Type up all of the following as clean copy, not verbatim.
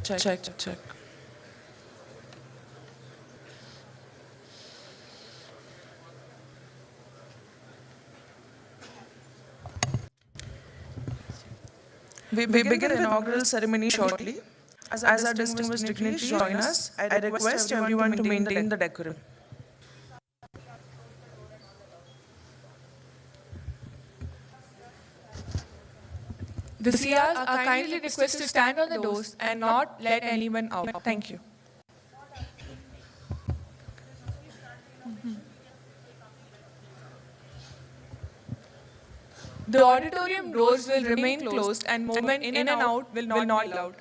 Check. We begin the inaugural ceremony shortly. As our distinguished dignitaries join us, I request everyone to maintain the decorum. The CRs are kindly requested to stand on the doors and not let anyone out. Thank you. The auditorium doors will remain closed and movement in and out will not be allowed.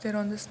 They're on this.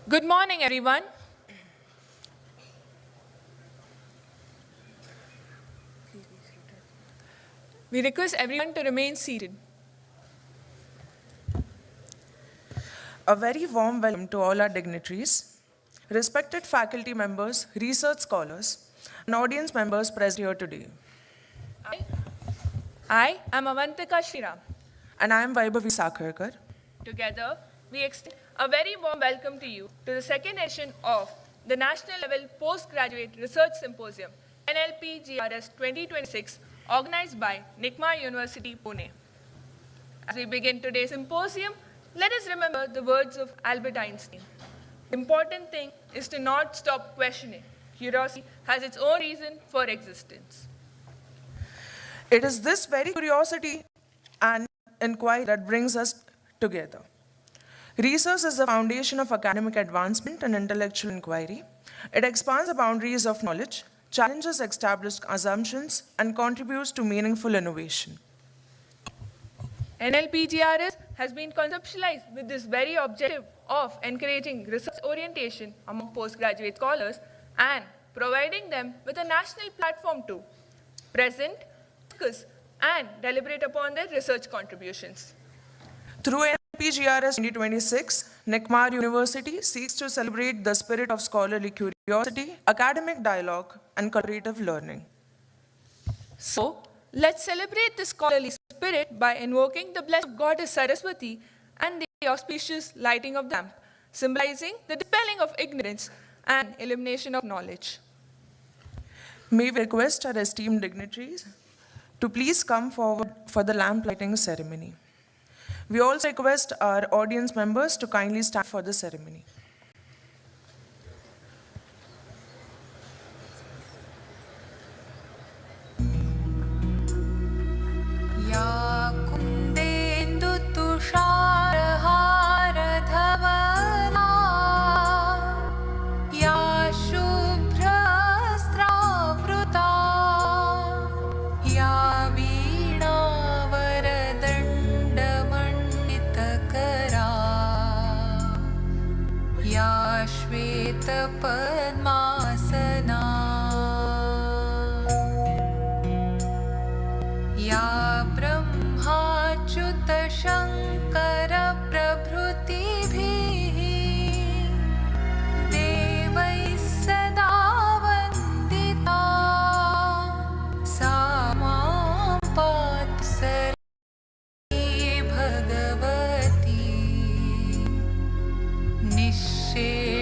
Good morning, everyone. We request everyone to remain seated. A very warm welcome to all our dignitaries, respected faculty members, research scholars, and audience members present here today. I am Avantika Shriram. And I am Vaibhavi Sakharkar. Together, we extend a very warm welcome to you to the second edition of the National Level Postgraduate Research Symposium, NLPGRS 2026, organized by NICMAR University, Pune. As we begin today's symposium, let us remember the words of Albert Einstein. The important thing is to not stop questioning. Curiosity has its own reason for existence. It is this very curiosity and inquiry that brings us together. Research is the foundation of academic advancement and intellectual inquiry. It expands the boundaries of knowledge, challenges established assumptions, and contributes to meaningful innovation. NLPGRS has been conceptualized with this very objective of encouraging research orientation among postgraduate scholars and providing them with a national platform to present, discuss, and deliberate upon their research contributions. Through NLPGRS 2026, NICMAR University seeks to celebrate the spirit of scholarly curiosity, academic dialogue, and collaborative learning. So, let's celebrate the scholarly spirit by invoking the blessed goddess Saraswati and the auspicious lighting of the lamp, symbolizing the dispelling of ignorance and illumination of knowledge. May we request our esteemed dignitaries to please come forward for the lamp lighting ceremony. We also request our audience members to kindly stand for the ceremony. Padmasana या ब्रह्माच्युत शंकर प्रभृतिभिः देवैः सदा वन्दिता सा मां पातु सर्वे Bhagwati निःशेषजाड्यापहा।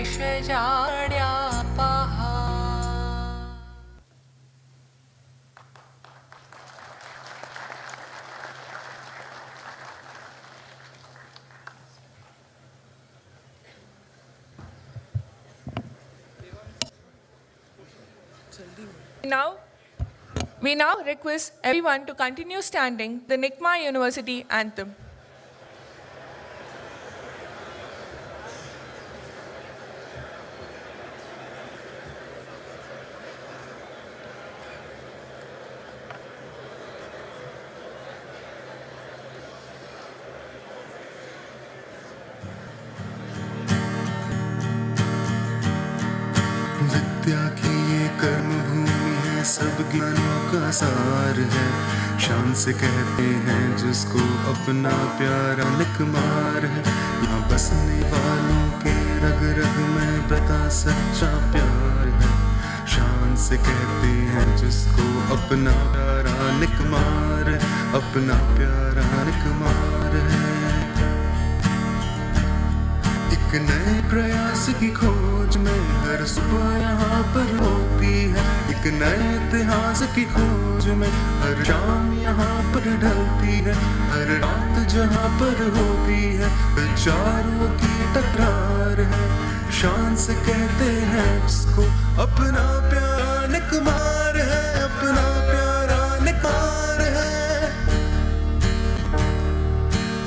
We now request everyone to continue standing the NICMAR University anthem. विद्या की ये कर्म भूमि है, सब ज्ञानों का सार है। शान से कहते हैं जिसको अपना प्यारा निकमार है। यहाँ बसने वालों के रग रग में बता सच्चा प्यार है। शान से कहते हैं जिसको अपना प्यारा निकमार है, अपना प्यारा निकमार है। एक नए प्रयास की खोज में हर सुबह यहाँ पर होती है। एक नए इतिहास की खोज में हर शाम यहाँ पर ढलती है। हर रात जहाँ पर होती है विचारों की टकरार है। शान से कहते हैं जिसको अपना प्यारा निकमार है, अपना प्यारा निकमार है।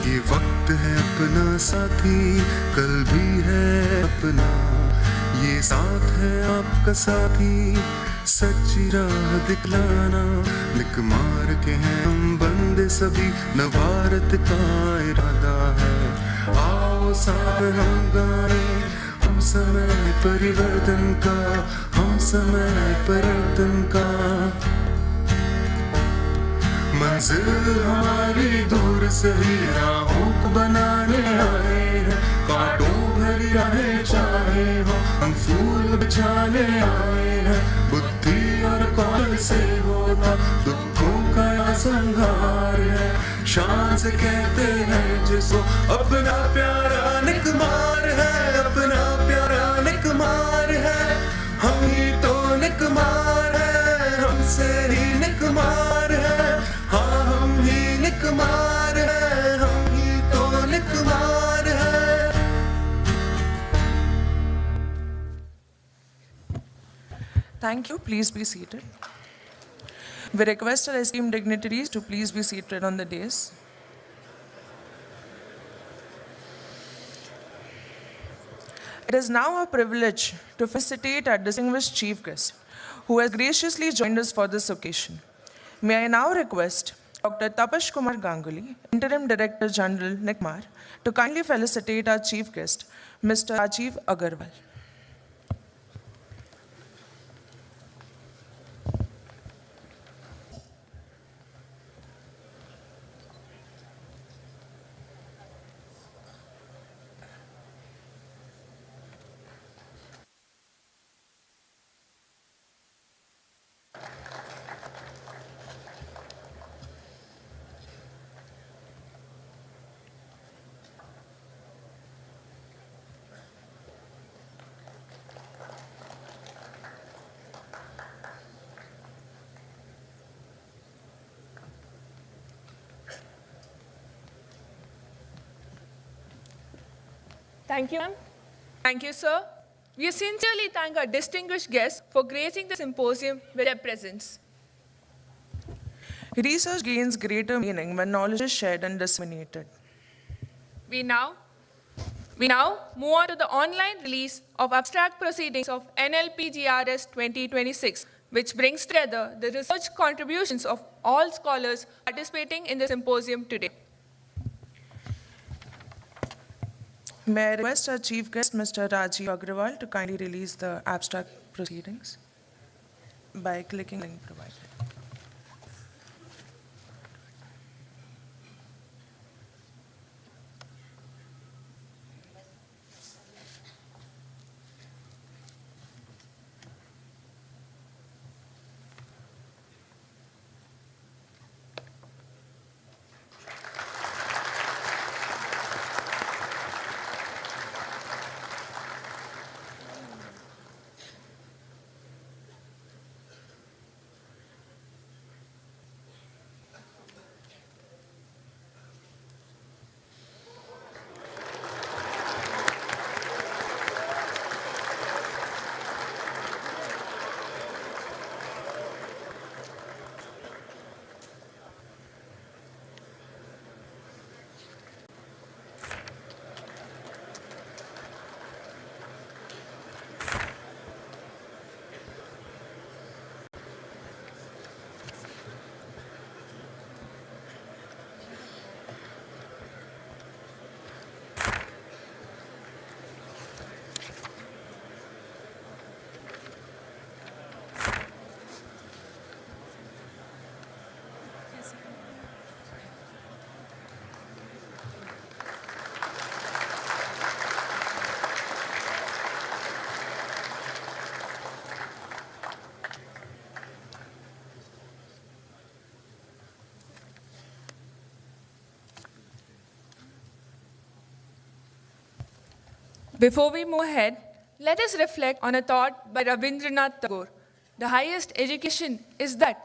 ये वक्त है अपना साथी, कल भी है अपना। ये साथ है आपका साथी, सच्ची राह दिखलाना। निकमार के हैं हम बंदे सभी, नवारत का इरादा है। आओ साथ हम गाएं, हम समय परिवर्तन का, हम समय परिवर्तन का। मंजिल हमारी दूर सही राहों को बनाने आए हैं, कांटों भरी राहें चाहे हो हम फूल बिछाने आए हैं। बुद्धि और कौशल से होता दुखों का संहार है, शान से कहते हैं जिसको अपना प्यारा निकमार है, अपना प्यारा निकमार है। हम ही तो निकमार है, हमसे ही निकमार है, हाँ हम ही निकमार है, हम ही तो निकमार है। Thank you. Please be seated. We request our esteemed dignitaries to please be seated on the dais. It is now our privilege to felicitate our distinguished chief guest, who has graciously joined us for this occasion. May I now request Dr. Tapash Kumar Ganguly, Interim Director General, NICMAR, to kindly felicitate our chief guest, Mr. Rajiv Agarwal. Thank you, ma'am. Thank you, sir. We sincerely thank our distinguished guests for gracing the symposium with their presence. Research gains greater meaning when knowledge is shared and disseminated. We now move on to the online release of abstract proceedings of NLPGRS 2026, which brings together the research contributions of all scholars participating in the symposium today. May I request our chief guest, Mr. Rajiv Agrawal, to kindly release the abstract proceedings by clicking link provided. Before we move ahead, let us reflect on a thought by Rabindranath Tagore. The highest education is that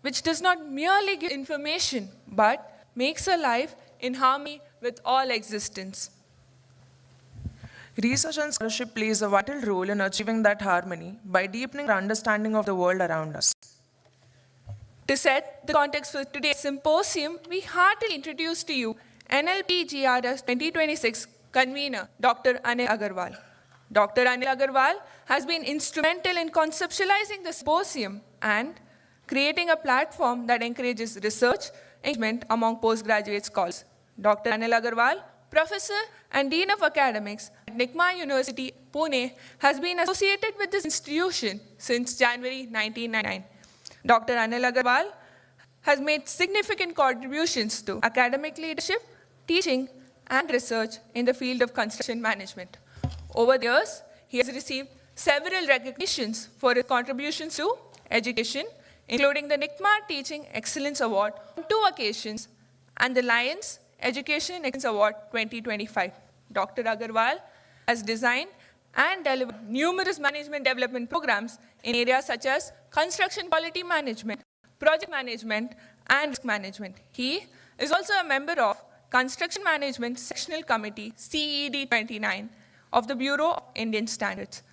which does not merely give information, but makes a life in harmony with all existence. Research and scholarship plays a vital role in achieving that harmony by deepening our understanding of the world around us. To set the context for today's symposium, we heartily introduce to you NLPGRS 2026 convener, Dr. Anil Agarwal. Dr. Anil Agarwal has been instrumental in conceptualizing the symposium and creating a platform that encourages research engagement among postgraduate scholars. Dr. Anil Agarwal Professor and Dean of Academics at NICMAR University, Pune, has been associated with this institution since January 1999. Dr. Anil Agarwal has made significant contributions to academic leadership, teaching, and research in the field of construction management. Over the years, he has received several recognitions for his contributions to education, including the NICMAR Teaching Excellence Award on 2 occasions and the Lions Education Excellence Award 2025. Dr. Agarwal has designed and delivered numerous management development programs in areas such as construction quality management, project management, and risk management. He is also a member of Construction Management Sectional Committee, CED 29, of the Bureau of Indian Standards,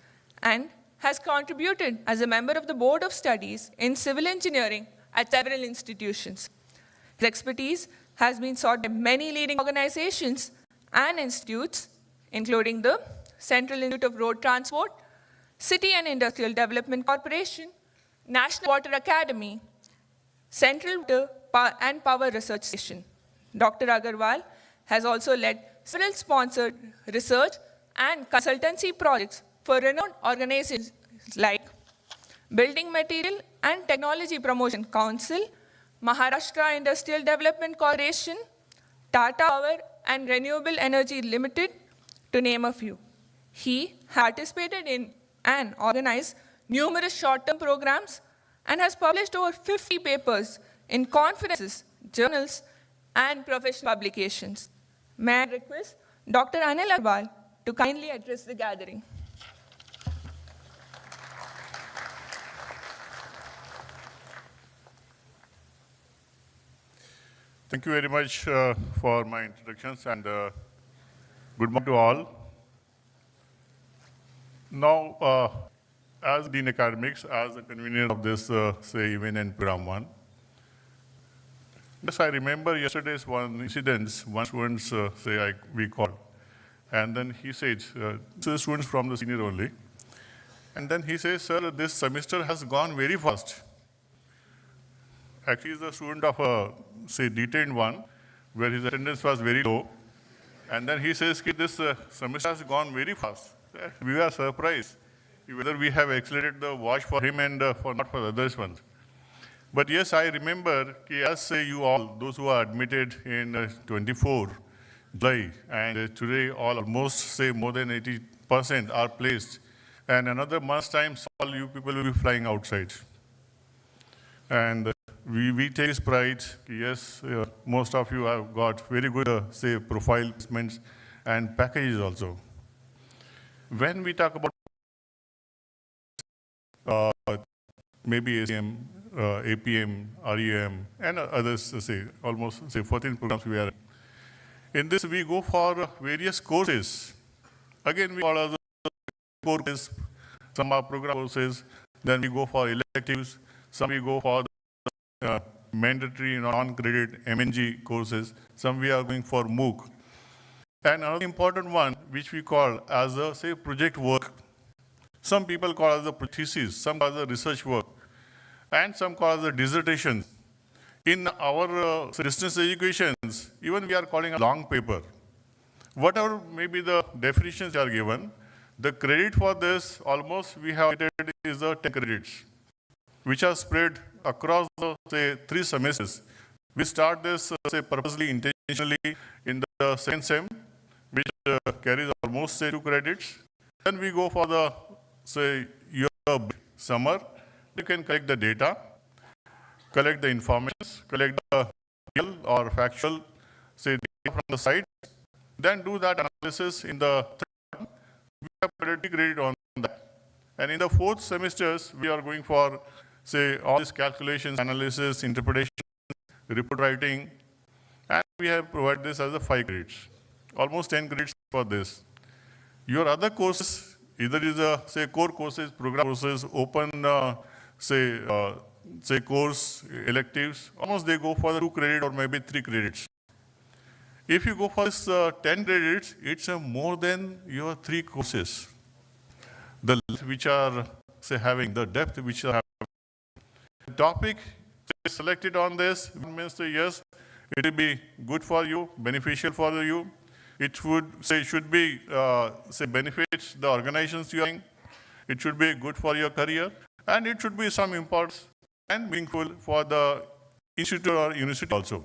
and has contributed as a member of the Board of Studies in Civil Engineering at several institutions. His expertise has been sought by many leading organizations and institutes, including the Central Institute of Road Transport, City and Industrial Development Corporation, National Water Academy, Central Water and Power Research Station. Dr. Agarwal has also led several sponsored research and consultancy projects for renowned organizations like Building Material and Technology Promotion Council, Maharashtra Industrial Development Corporation, Tata Power and Renewable Energy Limited, to name a few. He participated in and organized numerous short-term programs and has published over 50 papers in conferences, journals, and professional publications. May I request Dr. Anil Agarwal to kindly address the gathering. Thank you very much for my introductions, and good morning to all. Now, as Dean Academics, as the convener of this event and program 1, yes, I remember yesterday's one incident. One student we called, and then he said, two students from the senior only, and then he says, sir, this semester has gone very fast. Actually, he's a student of a, detained one, where his attendance was very low. And then he says, this semester has gone very fast. We were surprised whether we have accelerated the watch for him and not for the others ones. But yes, I remember, as you all, those who are admitted in 24 July, and today almost more than 80% are placed. And another month's time, all you people will be flying outside. And we take this pride, yes, most of you have got very good, profile placements and packages also. When we talk about maybe ACM, APM, REM, and others, almost 14 programs we are in this, we go for various courses. Again, we call as courses, some are program courses, then we go for electives, some we go for mandatory non-credit MNG courses, some we are going for MOOC. And another important one, which we call as a, project work. Some people call as a thesis, some call as a research work, and some call as a dissertation. In our distance educations, even we are calling a long paper. Whatever maybe the definitions are given, the credit for this almost we have is 10 credits, which are spread across the 3 semesters. We start this purposely, intentionally in the second sem, which carries almost 2 credits. Then we go for the year summer. You can collect the data, collect the information, collect the real or factual data from the site, then do that analysis in the third one. We have credit on that. And in the 4th semesters, we are going for all these calculations, analysis, interpretation, report writing, and we have provided this as a 5 credits, almost 10 credits for this. Your other courses, either is a core courses, program courses, open course electives, almost they go for the 2 credit or maybe 3 credits. If you go for this 10 credits, it's more than your 3 courses. The which are having the depth which are having. The topic selected on this means yes, it will be good for you, beneficial for you. It would say should be say benefits the organizations you are in. It should be good for your career, and it should be some importance and meaningful for the institute or university also,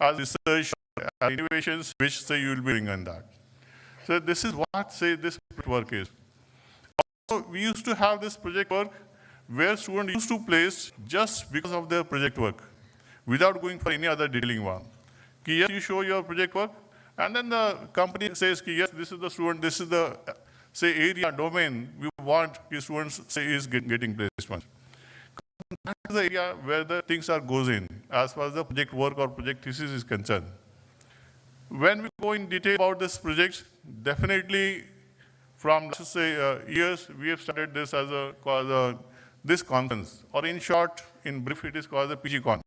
as research and innovations which say you will be doing on that. So this is what say this work is. Also, we used to have this project work where students used to place just because of their project work, without going for any other detailing one. Yes, you show your project work, and then the company says, yes, this is the student, this is the say area, domain we want the students say is getting placement. That is the area where the things are goes in, as far as the project work or project thesis is concerned. When we go in detail about this project, definitely from let's say years, we have started this as this conference, or in short, in brief, it is called the PGCon,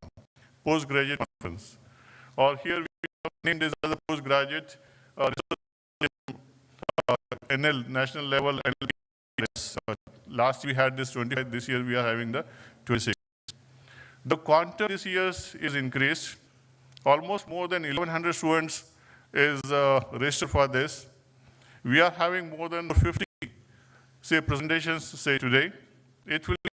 postgraduate conference. Or here we have named this as a postgraduate NL, national level NLPGRS. Last we had this 25, this year we are having the 26. The quantum this year is increased. Almost more than 1,100 students is registered for this. We are having more than 50 say presentations say today. It will be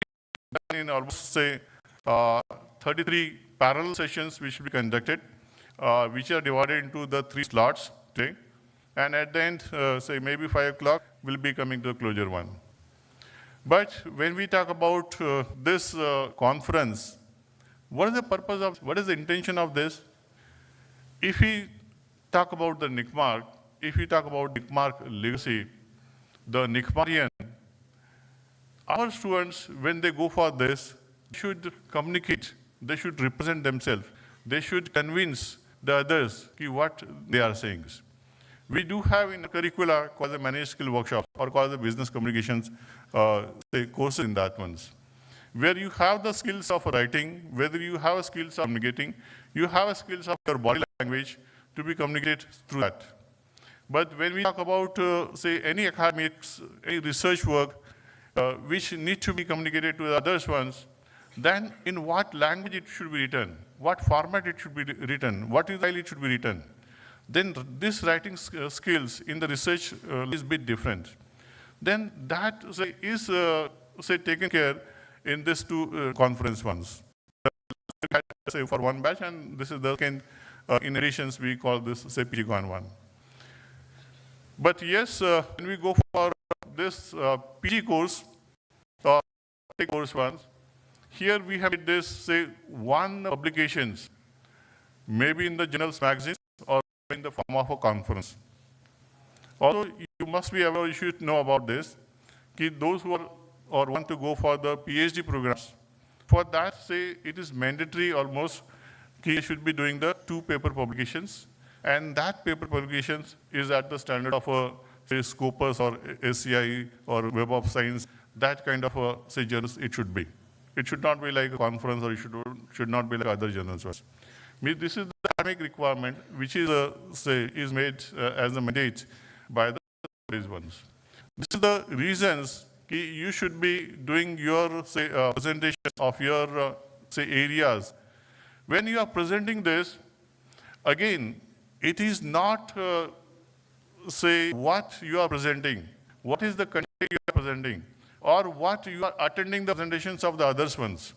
done in almost say 33 parallel sessions which will be conducted, which are divided into the 3 slots today. And at the end, say maybe 5 o'clock, we'll be coming to the closure one. But when we talk about this conference, what is the purpose of, what is the intention of this? If we talk about the NICMAR, if we talk about NICMAR legacy, the NICMARian, our students, when they go for this, should communicate, they should represent themselves, they should convince the others what they are saying. We do have in the curricula called the managed skill workshop or called the business communications say courses in that ones, where you have the skills of writing, whether you have skills of communicating, you have skills of your body language to be communicated through that. But when we talk about say any academics, any research work which need to be communicated to the others ones, then in what language it should be written, what format it should be written, what style it should be written, then this writing skills in the research is a bit different. Then that say, is say taken care in these 2 conference ones. Say for one batch, and this is the second in additions we call this say PGCon one. But yes, when we go for this PG course or course ones, here we have this say 1 publications, maybe in the journals, magazines, or in the form of a conference. Also, you must be aware, you should know about this, those who are or want to go for the PhD programs, for that, say, it is mandatory almost, you should be doing the 2 paper publications, and that paper publications is at the standard of a, say, Scopus or SCI or Web of Science, that kind of a, say, journals it should be. It should not be like a conference, or it should not be like other journals. This is the academic requirement, which is, say, is made as a mandate by these ones. This is the reasons you should be doing your, say, presentation of your, say, areas. When you are presenting this, again, it is not, say, what you are presenting, what is the content you are presenting, or what you are attending the presentations of the others ones.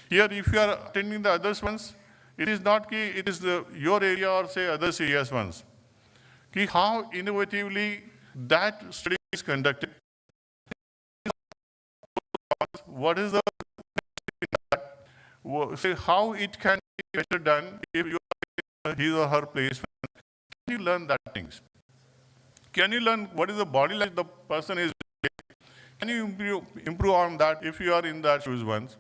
Here, if you are attending the others ones, it is not key, it is your area or, say, others areas ones. Key, how innovatively that study is conducted. What is the, say, how it can be better done if you are his or her placement. Can you learn that things? Can you learn what is the body language the person is doing? Can you improve on that if you are in that shoes once?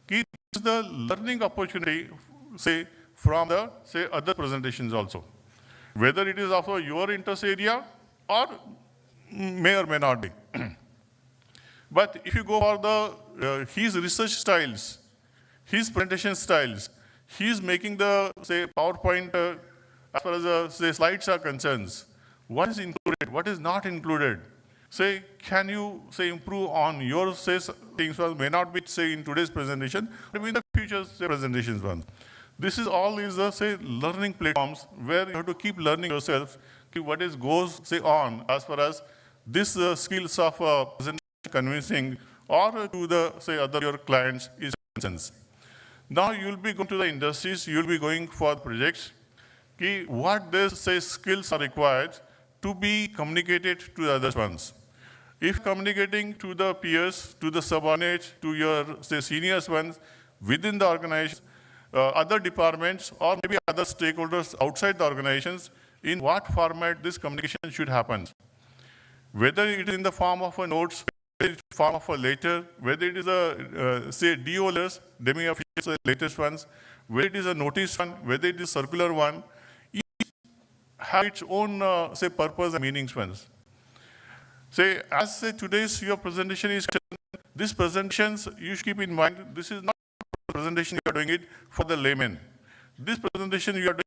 This is the learning opportunity, say, from the, say, other presentations also. Whether it is of your interest area or may or may not be. But if you go for the, his research styles, his presentation styles, he is making the, say, PowerPoint, as far as the, say, slides are concerned. What is included, what is not included? Say, can you, say, improve on your, say, things, well, may not be, say, in today's presentation, but in the future, say, presentations one. This is all is say learning platforms where you have to keep learning yourself. What is goes say on as far as this skills of presentation, convincing, or to the say other your clients is concerned. Now you will be going to the industries. You will be going for projects. What these say skills are required to be communicated to the other ones. If communicating to the peers, to the subordinates, to your say seniors ones within the organization, other departments, or maybe other stakeholders outside the organizations, in what format this communication should happen. Whether it is in the form of a notes, whether it is in the form of a letter, whether it is a say DO letters, demi-official latest ones, whether it is a notice one, whether it is circular one, each have its own say purpose and meanings ones. Say, as say today's your presentation is, these presentations you should keep in mind, this is not a presentation you are doing it for the layman. This presentation you are doing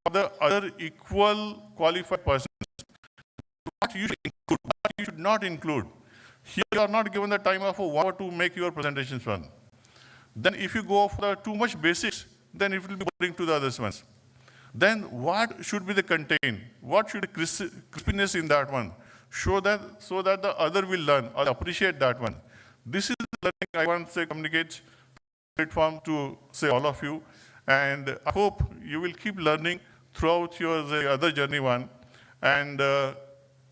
for the other equal qualified persons. What you should include, what you should not include. Here you are not given the time of 1 hour to make your presentations one. Then if you go for too much basics, then it will be boring to the other ones. Then what should be the content? What should be crispiness in that one? So that the other will learn or appreciate that one. This is the learning I want to say communicate platform to say all of you, and I hope you will keep learning throughout your other journey one. And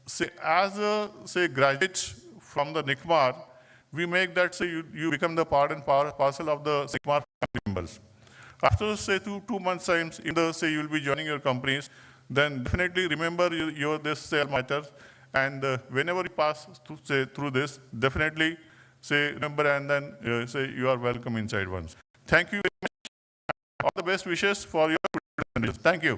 say as a say graduates from the NICMAR, we make that say you become the part and parcel of the NICMAR family members. After say 2 months times, in the say you will be joining your companies, then definitely remember your this say matters. And whenever you pass through this, definitely say remember and then say you are welcome inside once. Thank you very much. All the best wishes for your presentation. Thank you.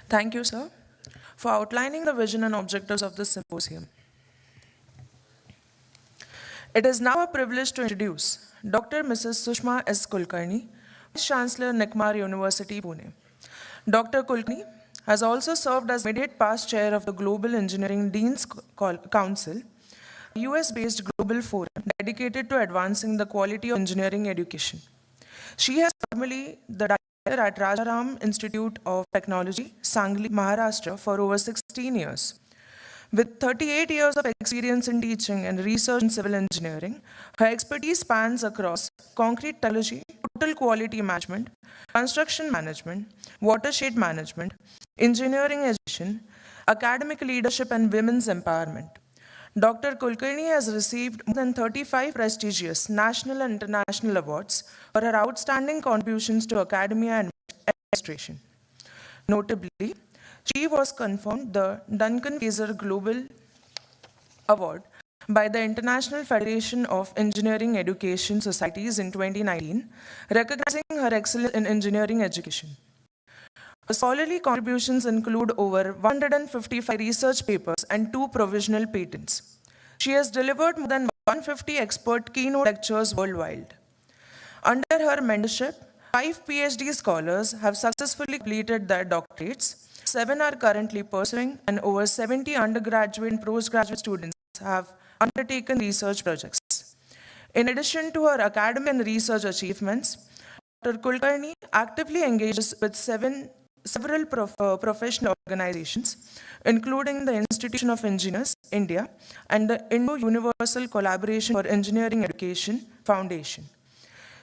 Thank you, sir, for outlining the vision and objectives of this symposium. It is now a privilege to introduce Dr. Mrs. Sushma S. Kulkarni, Chancellor, NICMAR University, Pune. Dr. Kulkarni has also served as immediate past chair of the Global Engineering Deans Council, a US-based global forum dedicated to advancing the quality of engineering education. She has formerly the director at Rajaram Institute of Technology, Sangli, Maharashtra for over 16 years. With 38 years of experience in teaching and research in civil engineering, her expertise spans across concrete technology, total quality management, construction management, watershed management, engineering education, academic leadership, and women's empowerment. Dr. Kulkarni has received more than 35 prestigious national and international awards for her outstanding contributions to academia and administration. Notably, she was conferred the Duncan Fraser Global Award by the International Federation of Engineering Education Societies in 2019, recognizing her excellence in engineering education. Her scholarly contributions include over 155 research papers and 2 provisional patents. She has delivered more than 150 expert keynote lectures worldwide. Under her mentorship, 5 PhD scholars have successfully completed their doctorates, 7 are currently pursuing, and over 70 undergraduate and postgraduate students have undertaken research projects. In addition to her academic and research achievements, Dr. Kulkarni actively engages with several professional organizations, including the Institution of Engineers, India, and the Indo-Universal Collaboration for Engineering Education Foundation.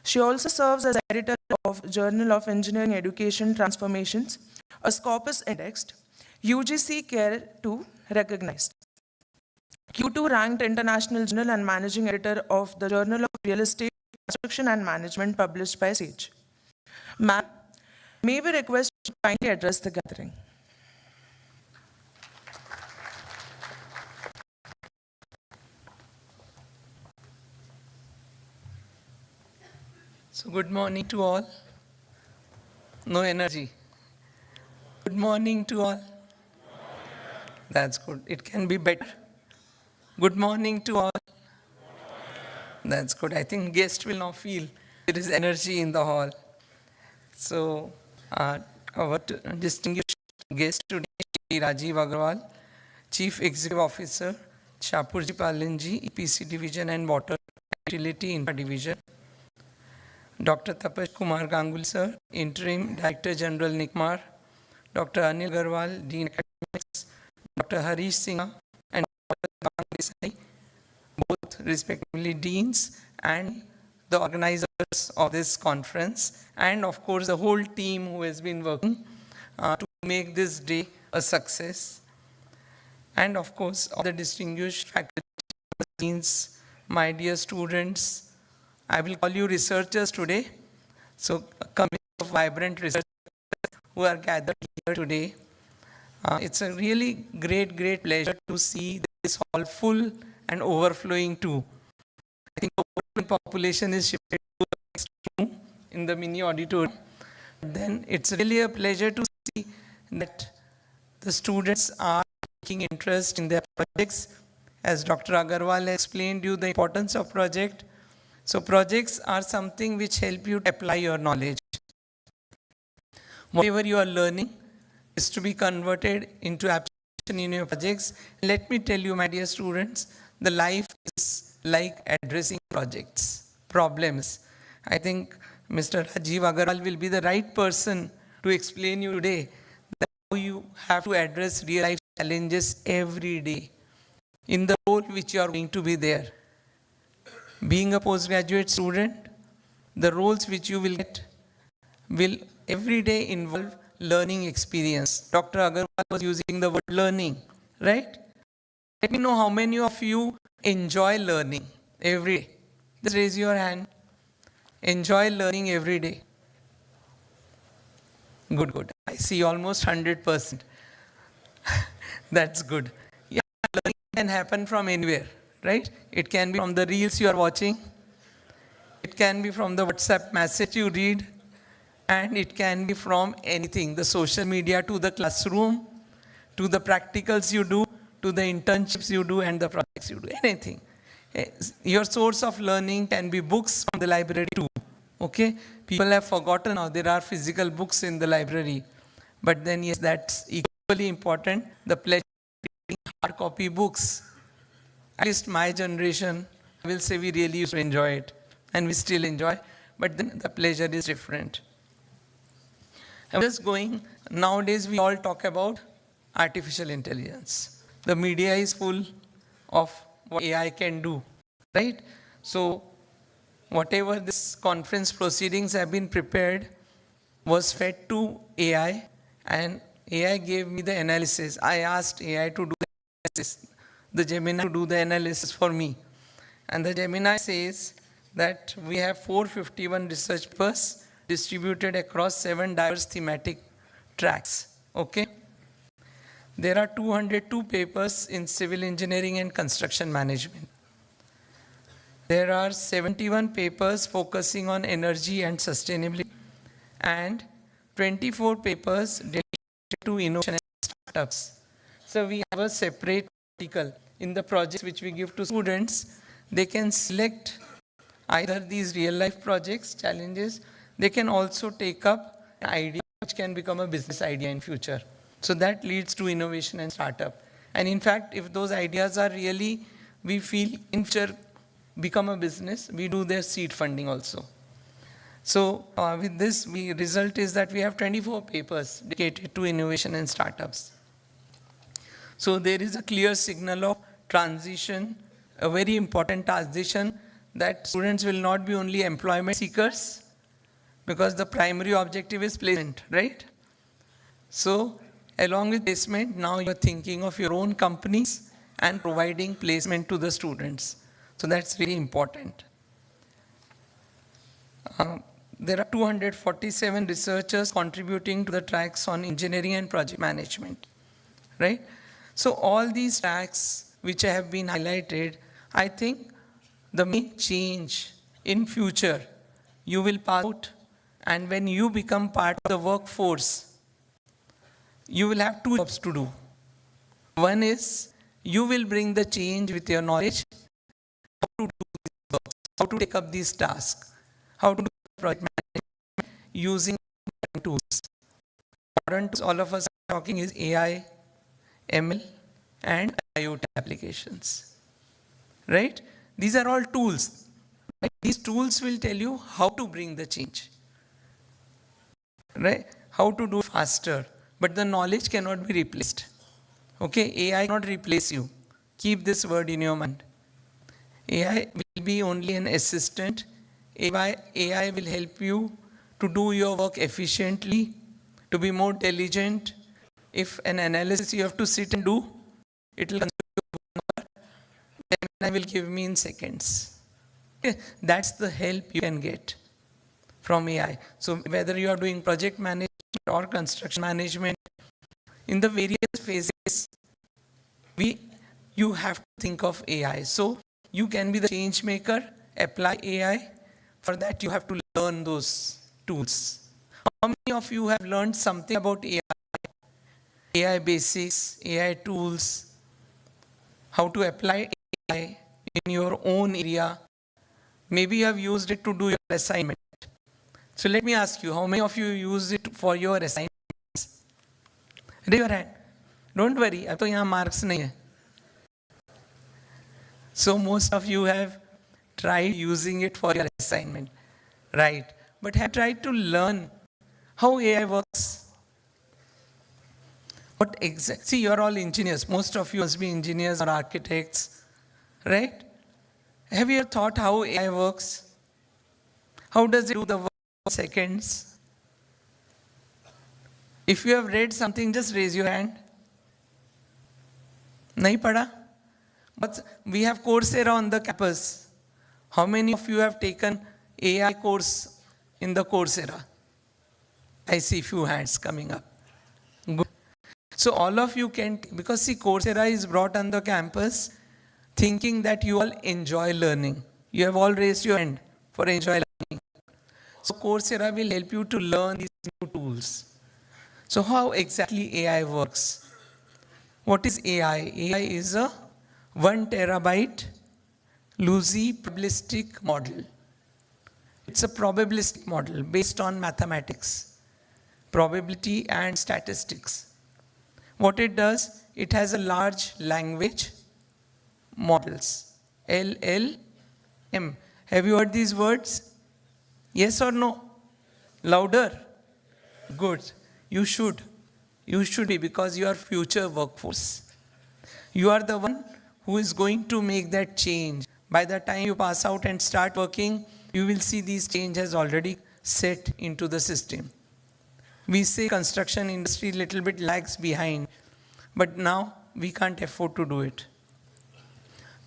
She also serves as editor of Journal of Engineering Education Transformations, a Scopus indexed, UGC Care 2 recognized. Q2 ranked International Journal and Managing Editor of the Journal of Real Estate, Construction and Management published by SAGE. Ma'am, may we request you to kindly address the gathering. So good morning to all. No energy. Good morning to all. That's good. It can be better. Good morning to all. That's good. I think guests will now feel there is energy in the hall. So our distinguished guest today, Rajiv Agrawal, Chief Executive Officer, Shapurji Palinji, EPC Division and Water Utility Infra Division. Dr. Tapash Kumar Ganguly, sir, Interim Director General NICMAR. Dr. Anil Agarwal, Dean Academics. Dr. Harish Singh and Dr. Bang Desai, both respectively Deans and the organizers of this conference, and of course the whole team who has been working to make this day a success. And of course all the distinguished faculty, deans, my dear students, I will call you researchers today. So a community of vibrant researchers who are gathered here today. It's a really great pleasure to see this hall full and overflowing too. I think the overflowing population is shifted to the next room in the mini auditorium. Then it's really a pleasure to see that the students are taking interest in their projects. As Dr. Agarwal explained you the importance of project. So projects are something which help you to apply your knowledge. Whatever you are learning is to be converted into application in your projects. Let me tell you, my dear students, the life is like addressing projects, problems. I think Mr. Rajiv Agarwal will be the right person to explain you today that how you have to address real life challenges every day in the role which you are going to be there. Being a postgraduate student, the roles which you will get will every day involve learning experience. Dr. Agarwal was using the word learning, right? Let me know how many of you enjoy learning every day. Just raise your hand. Enjoy learning every day. Good. I see almost 100%. That's good. Yeah, learning can happen from anywhere, right? It can be from the reels you are watching. It can be from the WhatsApp message you read. And it can be from anything, the social media to the classroom, to the practicals you do, to the internships you do and the projects you do, anything. Your source of learning can be books from the library too, okay? People have forgotten now there are physical books in the library. But then yes, that's equally important, the pleasure of reading hard copy books. At least my generation, I will say we really used to enjoy it. And we still enjoy, but then the pleasure is different. I'm just going, nowadays we all talk about artificial intelligence. The media is full of what AI can do, right? So whatever this conference proceedings have been prepared was fed to AI, and AI gave me the analysis. I asked AI to do the analysis, the Gemini to do the analysis for me. And the Gemini says that we have 451 research papers distributed across 7 diverse thematic tracks, okay? There are 202 papers in civil engineering and construction management. There are 71 papers focusing on energy and sustainability, and 24 papers dedicated to innovation and startups. So we have a separate article in the projects which we give to students. They can select either these real life projects, challenges. They can also take up an idea which can become a business idea in future. So that leads to innovation and startup. And in fact, if those ideas are really, we feel in future become a business, we do their seed funding also. So with this, result is that we have 24 papers dedicated to innovation and startups. So there is a clear signal of transition, a very important transition, that students will not be only employment seekers, because the primary objective is placement, right? So along with placement, now you're thinking of your own companies and providing placement to the students. So that's really important. There are 247 researchers contributing to the tracks on engineering and project management, right? So all these tracks which have been highlighted, I think the main change in future, you will pass out, and when you become part of the workforce, you will have 2 jobs to do. One is, you will bring the change with your knowledge, how to do these works, how to take up these tasks, how to do project management using tools. Modern tools, all of us are talking is AI, ML, and IoT applications. right? These are all tools. Right? These tools will tell you how to bring the change, right? How to do faster, but the knowledge cannot be replaced. Okay, AI cannot replace you. Keep this word in your mind. AI will be only an assistant. AI will help you to do your work efficiently, to be more diligent. If an analysis you have to sit and do, it will consume you 1 hour. Then I will give me in seconds. Okay? That's the help you can get from AI. So whether you are doing project management or construction management, in the various phases, you have to think of AI. So you can be the change maker, apply AI. For that, you have to learn those tools. How many of you have learned something about AI? AI basics, AI tools, how to apply AI in your own area. Maybe you have used it to do your assignment. So let me ask you, how many of you use it for your assignments? Raise your hand. Don't worry, अब तो यहाँ marks नहीं है. So most of you have tried using it for your assignment, right? But have tried to learn how AI works. See, you're all engineers. Most of you must be engineers or architects, right? Have you thought how AI works? How does it do the work in seconds? If you have read something, just raise your hand. Nahi pada? But we have Coursera on the campus. How many of you have taken AI course in the Coursera? I see few hands coming up. Good. So all of you can, because see, Coursera is brought on the campus thinking that you all enjoy learning. You have all raised your hand for enjoy learning. So Coursera will help you to learn these new tools. So how exactly AI works? What is AI? AI is a 1 terabyte loosely probabilistic model. It's a probabilistic model based on mathematics, probability and statistics. What it does, it has a large language models, LLM. Have you heard these words? Yes or no? Louder? Good. You should. You should be, because you are future workforce. You are the one who is going to make that change. By the time you pass out and start working, you will see these changes already set into the system. We say construction industry little bit lags behind, but now we can't afford to do it.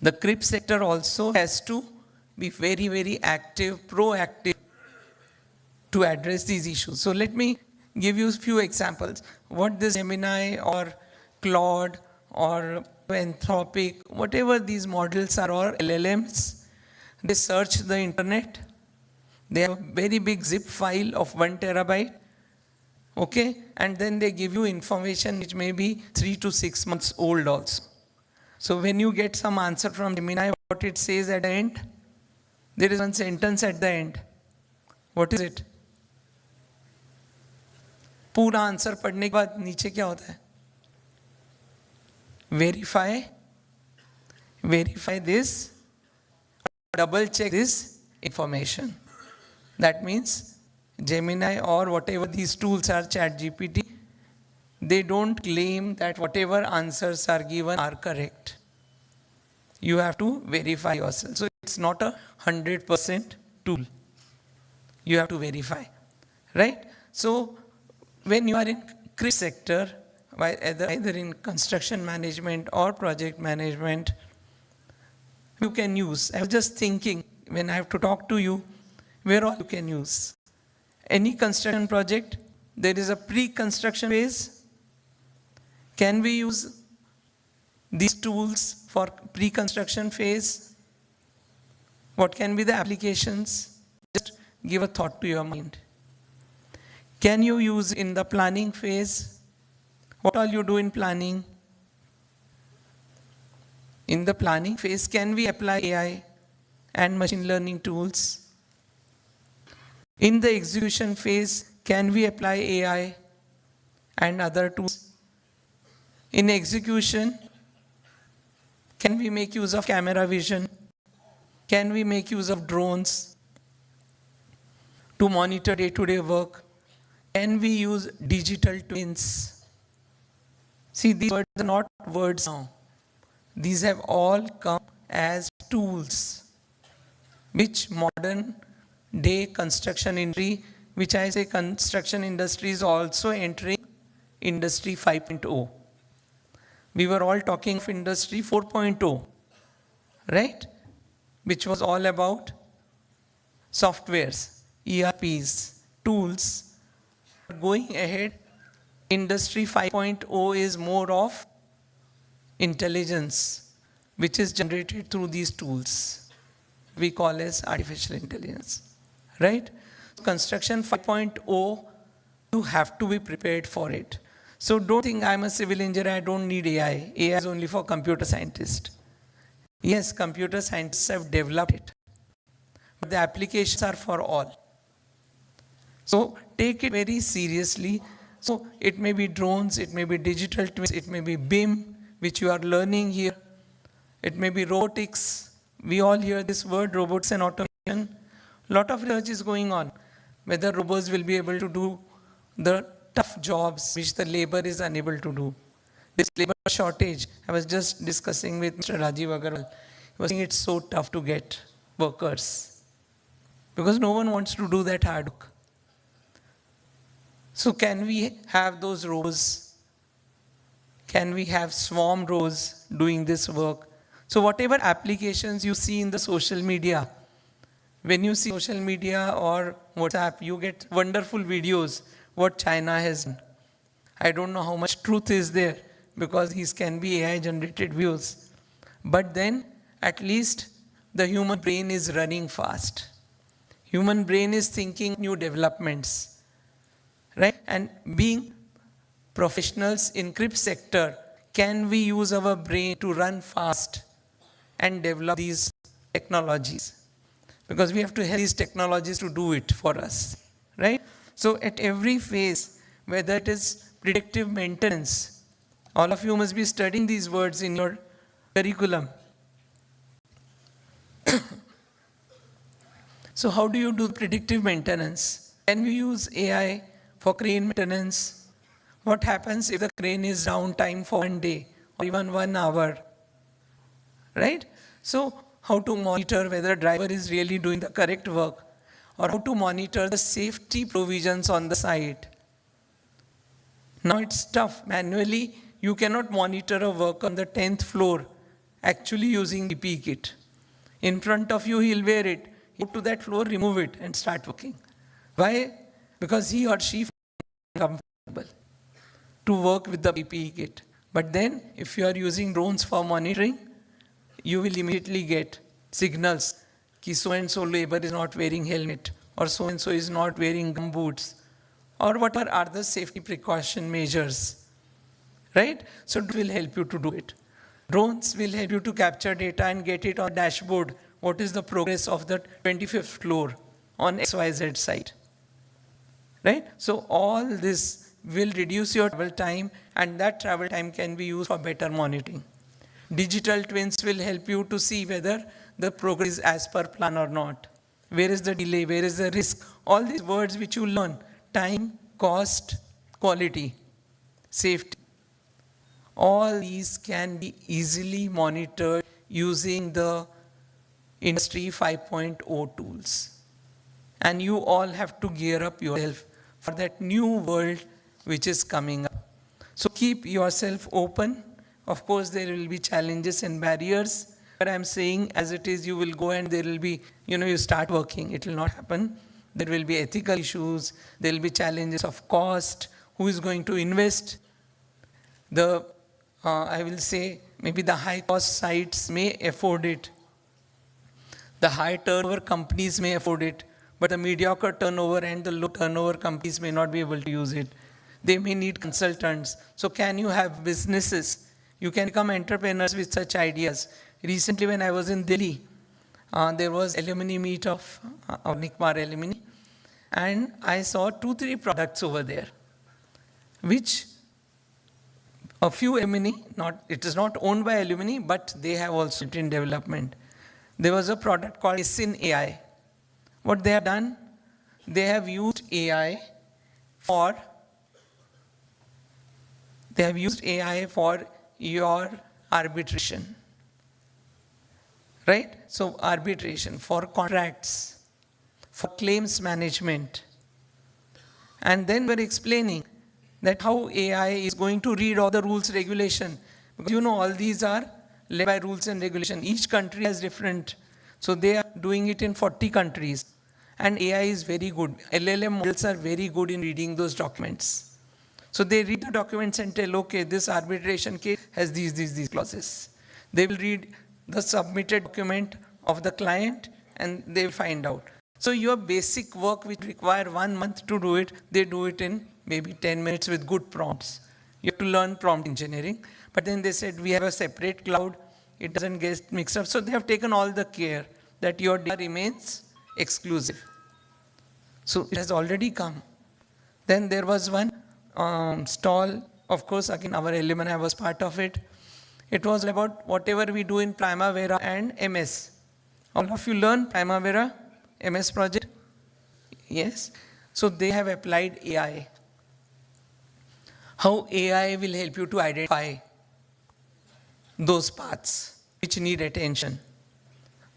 The CRIP sector also has to be very, very active, proactive to address these issues. So let me give you a few examples. What this Gemini or Claude or Anthropic, whatever these models are, or LLMs, they search the internet. They have a very big zip file of 1 terabyte. Okay, and then they give you information which may be 3 to 6 months old also. So when you get some answer from Gemini, what it says at the end? There is one sentence at the end. What is it? पूरा answer पढ़ने के बाद नीचे क्या होता है? Verify this, double check this information. That means Gemini or whatever these tools are, ChatGPT, they don't claim that whatever answers are given are correct. You have to verify yourself. So it's not a 100% tool. You have to verify, right? So when you are in CRIP sector, either in construction management or project management, you can use. I was just thinking, when I have to talk to you, where all you can use. Any construction project, there is a pre-construction phase. Can we use these tools for pre-construction phase? What can be the applications? Just give a thought to your mind. Can you use in the planning phase? What all you do in planning? In the planning phase, can we apply AI and machine learning tools? In the execution phase, can we apply AI and other tools? In execution, Can we make use of camera vision? Can we make use of drones to monitor day-to-day work? Can we use digital twins? See, these words are not words now. These have all come as tools, which modern day construction industry, which I say construction industry is also entering industry 5.0. We were all talking of industry 4.0, right? Which was all about softwares, ERPs, tools. Going ahead, industry 5.0 is more of intelligence, which is generated through these tools we call as artificial intelligence, right? Construction 5.0, you have to be prepared for it. So don't think I'm a civil engineer, I don't need AI. AI is only for computer scientists. Yes, computer scientists have developed it, but the applications are for all. So take it very seriously. So it may be drones, it may be digital twins, it may be BIM, which you are learning here. It may be robotics. We all hear this word, robots and automation. A lot of research is going on, whether robots will be able to do the tough jobs which the labor is unable to do. This labor shortage, I was just discussing with Mr. Rajiv Agarwal. He was saying it's so tough to get workers because no one wants to do that hard work. So can we have those rows? Can we have swarm rows doing this work? So whatever applications you see in the social media, when you see social media or WhatsApp, you get wonderful videos what China has done. I don't know how much truth is there because these can be AI generated views. But then at least the human brain is running fast. Human brain is thinking new developments, right? And being professionals in crypt sector, can we use our brain to run fast and develop these technologies? Because we have to have these technologies to do it for us, right? So at every phase, whether it is predictive maintenance, all of you must be studying these words in your curriculum. So how do you do predictive maintenance? Can we use AI for crane maintenance? What happens if the crane is downtime for 1 day or even 1 hour, right? So how to monitor whether driver is really doing the correct work, or how to monitor the safety provisions on the site. Now it's tough. Manually, you cannot monitor a work on the 10th floor actually using the PPE kit. In front of you, he'll wear it. Go to that floor, remove it, and start working. Why? Because he or she is comfortable to work with the PPE kit. But then, if you are using drones for monitoring, you will immediately get signals that so-and-so labor is not wearing helmet, or so-and-so is not wearing gum boots, or what are other safety precaution measures, right? So it will help you to do it. Drones will help you to capture data and get it on dashboard. What is the progress of the 25th floor on XYZ site, right? So all this will reduce your travel time, and that travel time can be used for better monitoring. Digital twins will help you to see whether the progress is as per plan or not. Where is the delay? Where is the risk? All these words which you learn: time, cost, quality, safety. All these can be easily monitored using the Industry 5.0 tools. And you all have to gear up yourself for that new world which is coming up. So keep yourself open. Of course, there will be challenges and barriers. But I'm saying as it is, you will go and there will be, you start working. It will not happen. There will be ethical issues. There will be challenges of cost. Who is going to invest? I will say, maybe the high cost sites may afford it. The high turnover companies may afford it, but the mediocre turnover and the low turnover companies may not be able to use it. They may need consultants. So can you have businesses? You can become entrepreneurs with such ideas. Recently when I was in Delhi, there was alumni meet of NICMAR alumni, and I saw 2-3 products over there, which A few alumni, it is not owned by alumni, but they have also helped in development. There was a product called Listen AI. What they have done, they have used AI for your arbitration. Right? So arbitration, for contracts, for claims management. And then we're explaining that how AI is going to read all the rules, regulation. Because you know all these are led by rules and regulation. Each country has different. So they are doing it in 40 countries. And AI is very good. LLM models are very good in reading those documents. So they read the documents and tell, okay, this arbitration case has these clauses. They will read the submitted document of the client and they will find out. So your basic work which require 1 month to do it, they do it in maybe 10 minutes with good prompts. You have to learn prompt engineering. But then they said, we have a separate cloud. It doesn't get mixed up. So they have taken all the care that your data remains exclusive. So it has already come. Then there was one stall. Of course, again, our alumni was part of it. It was about whatever we do in Primavera and MS. All of you learn Primavera, MS project? Yes. So they have applied AI. How AI will help you to identify those paths which need attention.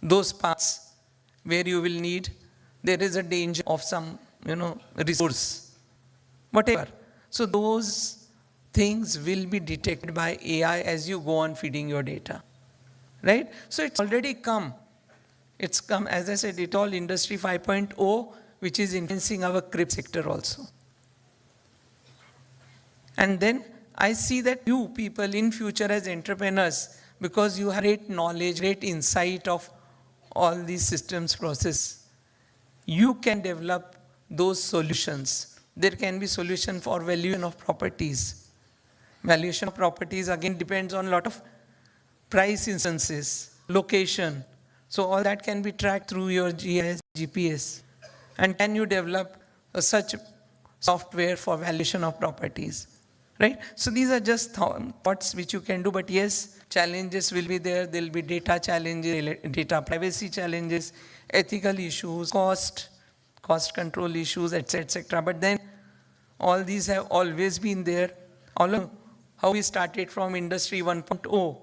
Those paths where you will need, there is a danger of some, resource, whatever. So those things will be detected by AI as you go on feeding your data, right? So it's already come. It's come, as I said, it's all Industry 5.0, which is influencing our crypto sector also. And then I see that you people in future as entrepreneurs, because you have great knowledge, great insight of all these systems process, you can develop those solutions. There can be solution for valuation of properties. Valuation of properties again depends on a lot of price instances, location. So all that can be tracked through your GIS, GPS. And can you develop such software for valuation of properties? Right? So these are just thoughts which you can do, but yes, challenges will be there. There will be data challenges, data privacy challenges, ethical issues, cost control issues, etc. But then all these have always been there. All of how we started from Industry 1.0,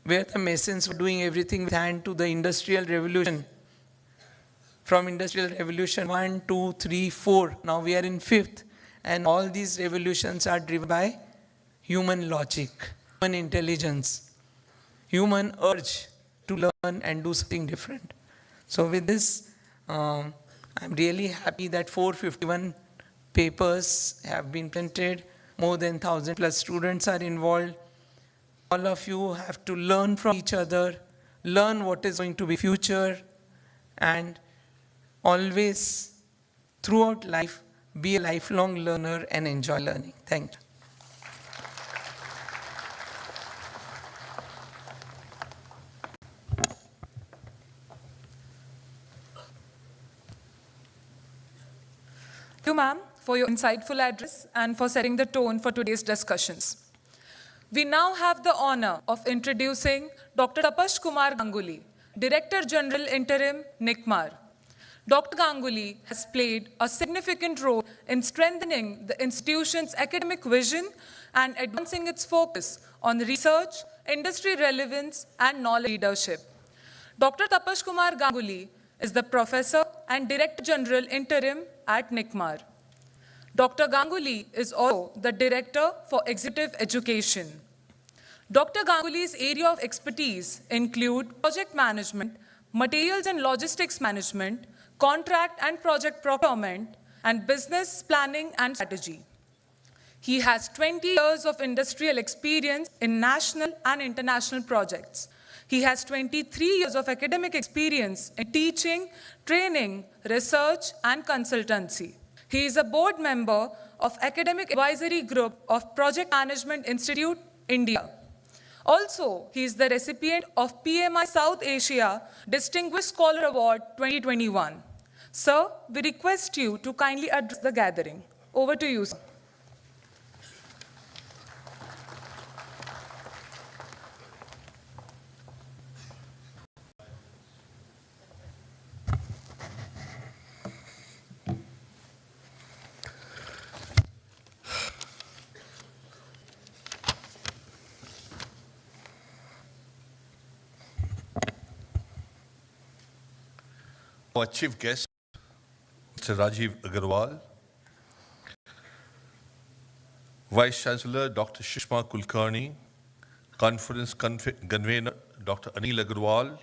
where the Masons were doing everything with hand, to the Industrial Revolution. From Industrial Revolution 1, 2, 3, 4, now we are in 5th. And all these revolutions are driven by human logic, human intelligence, human urge to learn and do something different. So with this, I'm really happy that 451 papers have been printed, more than 1,000 plus students are involved. All of you have to learn from each other, learn what is going to be future, and always, throughout life, be a lifelong learner and enjoy learning. Thank you. Thank you, ma'am, for your insightful address and for setting the tone for today's discussions. We now have the honor of introducing Dr. Tapash Kumar Ganguly, Director General Interim, NICMAR. Dr. Ganguly has played a significant role in strengthening the institution's academic vision and advancing its focus on research, industry relevance, and knowledge leadership. Dr. Tapash Kumar Ganguly is the Professor and Director General Interim at NICMAR. Dr. Ganguly is also the Director for Executive Education. Dr. Ganguly's area of expertise include project management, materials and logistics management, contract and project procurement, and business planning and strategy. He has 20 years of industrial experience in national and international projects. He has 23 years of academic experience in teaching, training, research, and consultancy. He is a board member of Academic Advisory Group of Project Management Institute, India. Also, he is the recipient of PMI South Asia Distinguished Scholar Award 2021. Sir, we request you to kindly address the gathering. Over to you, sir. our chief guest, Mr. Rajiv Agarwal, Vice Chancellor, Dr. Sushma Kulkarni, Conference Convener, Dr. Anil Agarwal,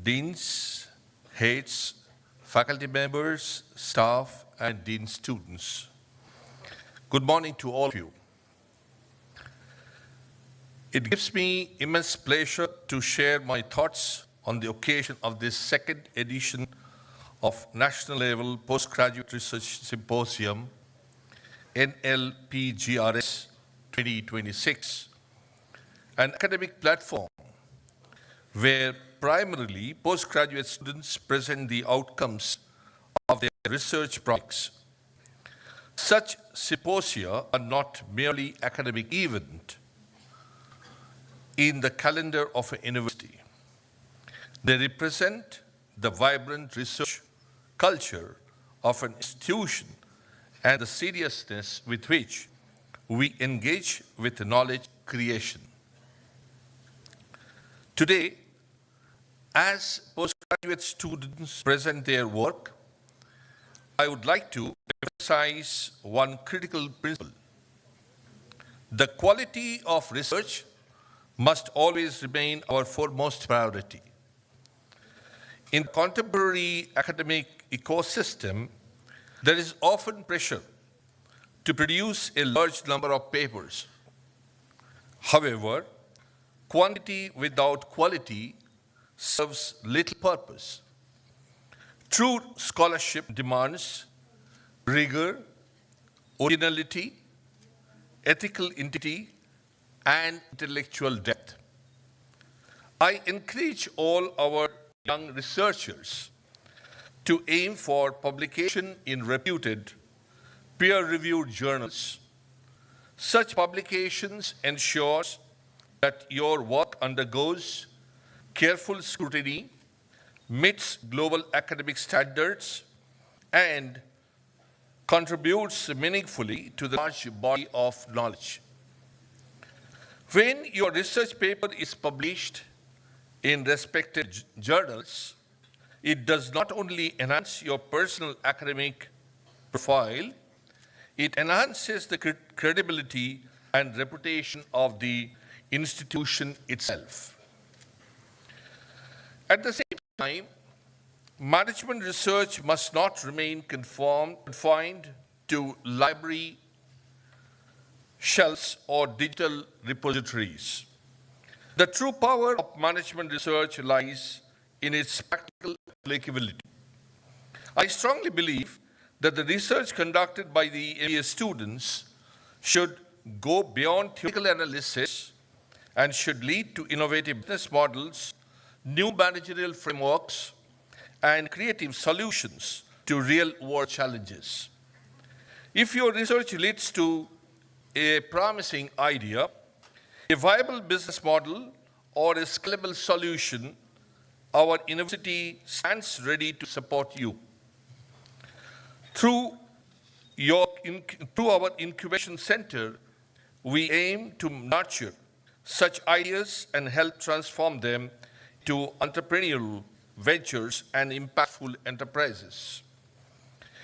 Deans, Heads, faculty members, staff, and Dean students. Good morning to all of you. It gives me immense pleasure to share my thoughts on the occasion of this second edition of National Level Postgraduate Research Symposium, NLPGRS 2026, an academic platform where primarily postgraduate students present the outcomes of their research projects. Such symposia are not merely academic event in the calendar of a university. They represent the vibrant research culture of an institution and the seriousness with which we engage with knowledge creation. Today, as postgraduate students present their work, I would like to emphasize one critical principle. The quality of research must always remain our foremost priority. In contemporary academic ecosystem, there is often pressure to produce a large number of papers. However, quantity without quality serves little purpose. True scholarship demands rigor, originality, ethical integrity, and intellectual depth. I encourage all our young researchers to aim for publication in reputed, peer-reviewed journals. Such publications ensures that your work undergoes careful scrutiny, meets global academic standards, and contributes meaningfully to the large body of knowledge. When your research paper is published in respected journals, it does not only enhance your personal academic profile, it enhances the credibility and reputation of the institution itself. At the same time, management research must not remain confined to library shelves or digital repositories. The true power of management research lies in its practical applicability. I strongly believe that the research conducted by the MBA students should go beyond theoretical analysis and should lead to innovative business models, new managerial frameworks, and creative solutions to real-world challenges. If your research leads to a promising idea, a viable business model, or a scalable solution, our university stands ready to support you. Through our incubation center, we aim to nurture such ideas and help transform them to entrepreneurial ventures and impactful enterprises.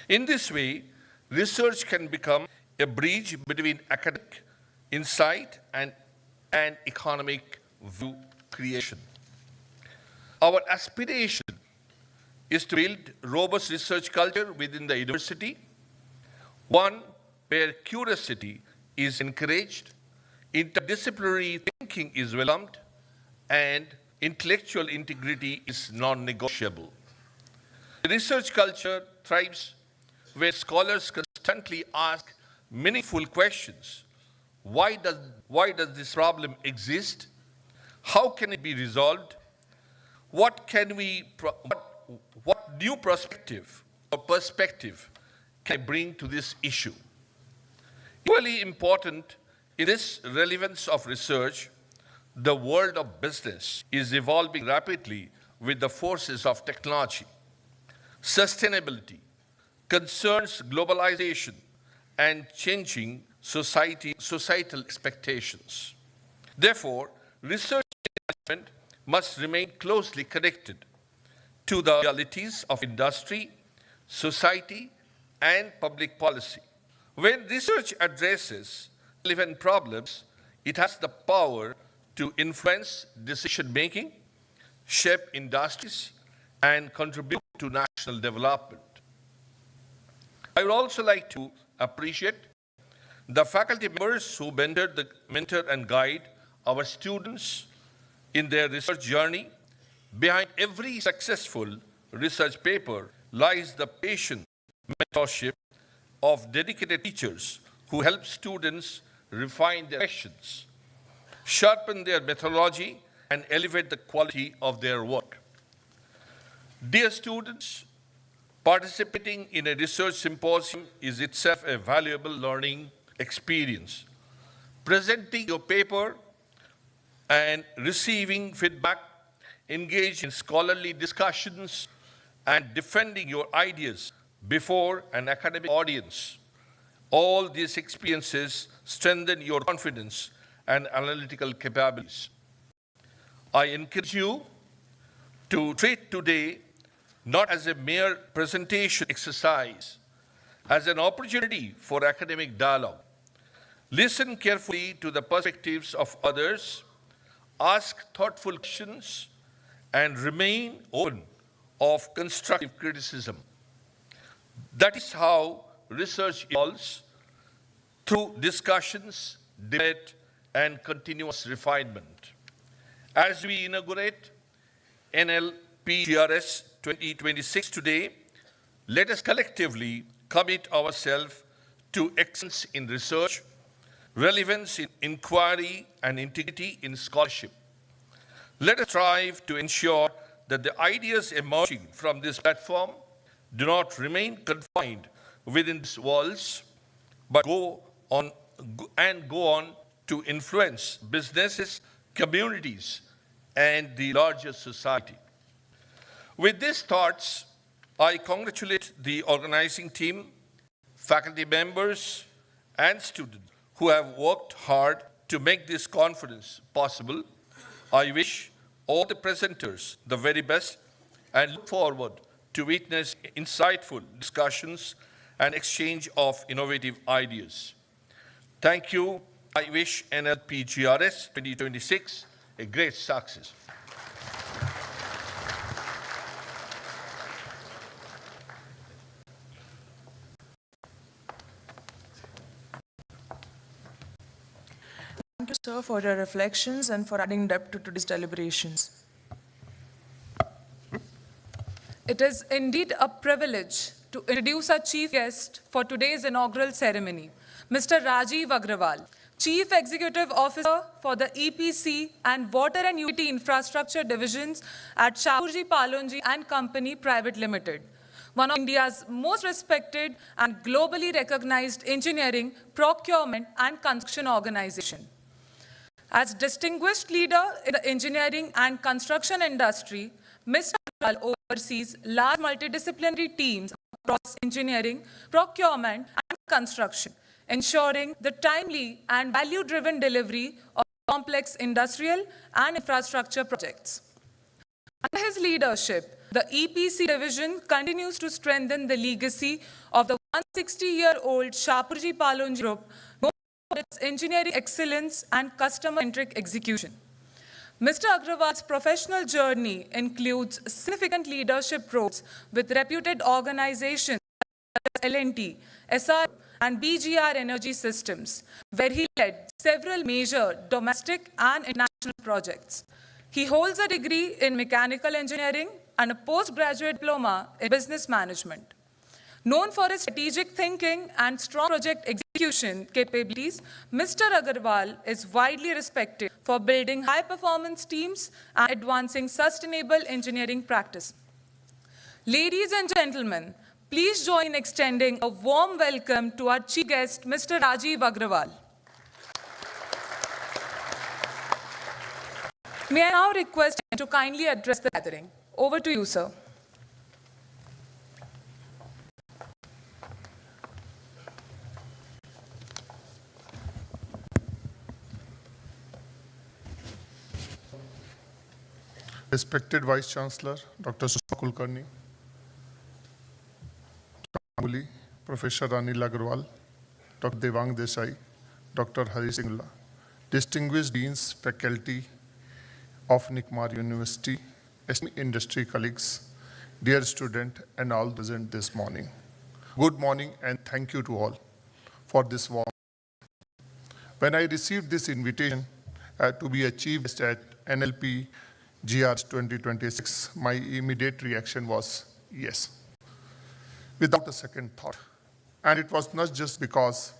In this way, research can become a bridge between academic insight and economic value creation. Our aspiration is to build robust research culture within the university, one where curiosity is encouraged, interdisciplinary thinking is welcomed, and intellectual integrity is non-negotiable. The research culture thrives where scholars constantly ask meaningful questions. Why does this problem exist? How can it be resolved? What new perspective can I bring to this issue? Equally important in this relevance of research, the world of business is evolving rapidly with the forces of technology. Sustainability concerns globalization and changing societal expectations. Therefore, research and management must remain closely connected to the realities of industry, society, and public policy. When research addresses relevant problems, it has the power to influence decision-making, shape industries, and contribute to national development. I would also like to appreciate the faculty members who mentor and guide our students in their research journey. Behind every successful research paper lies the patient mentorship of dedicated teachers who help students refine their questions, sharpen their methodology, and elevate the quality of their work. Dear students, participating in a research symposium is itself a valuable learning experience. Presenting your paper and receiving feedback, engage in scholarly discussions, and defending your ideas before an academic audience. All these experiences strengthen your confidence and analytical capabilities. I encourage you to treat today not as a mere presentation exercise, as an opportunity for academic dialogue. Listen carefully to the perspectives of others, ask thoughtful questions, and remain open of constructive criticism. That is how research evolves, through discussions, debate, and continuous refinement. As we inaugurate NLPGRS 2026 today, let us collectively commit ourselves to excellence in research, relevance in inquiry, and integrity in scholarship. Let us strive to ensure that the ideas emerging from this platform do not remain confined within these walls, but go on to influence businesses, communities, and the larger society. With these thoughts, I congratulate the organizing team, faculty members, and students who have worked hard to make this conference possible. I wish all the presenters the very best and look forward to witness insightful discussions and exchange of innovative ideas. Thank you. I wish NLPGRS 2026 a great success. Thank you, sir, for your reflections and for adding depth to today's deliberations. It is indeed a privilege to introduce our chief guest for today's inaugural ceremony, Mr. Rajiv Agrawal, Chief Executive Officer for the EPC and Water and Utility Infrastructure Divisions at Shapoorji Pallonji and Company Private Limited, one of India's most respected and globally recognized engineering, procurement, and construction organization. As distinguished leader in the engineering and construction industry, Mr. Agrawal oversees large multidisciplinary teams across engineering, procurement, and construction, ensuring the timely and value-driven delivery of complex industrial and infrastructure projects. Under his leadership, the EPC division continues to strengthen the legacy of the 160-year-old Shapoorji Pallonji Group, known for its engineering excellence and customer-centric execution. Mr. Agrawal's professional journey includes significant leadership roles with reputed organizations such as L&T, SR, and BGR Energy Systems, where he led several major domestic and international projects. He holds a degree in mechanical engineering and a postgraduate diploma in business management. Known for his strategic thinking and strong project execution capabilities, Mr. Agrawal is widely respected for building high-performance teams and advancing sustainable engineering practice. Ladies and gentlemen, please join in extending a warm welcome to our chief guest, Mr. Rajiv Agrawal. May I now request him to kindly address the gathering. Over to you, sir. Respected Vice Chancellor, Dr. Sushma Kulkarni, Dr. Professor Anil Agarwal, Dr. Devang Desai, Dr. Hari Singla, distinguished deans, faculty of NICMAR University, esteemed industry colleagues, dear student, and all present this morning. Good morning and thank you to all for this warm. When I received this invitation to be a chief guest at NLPGRS 2026, my immediate reaction was yes, without a second thought. And it was not just because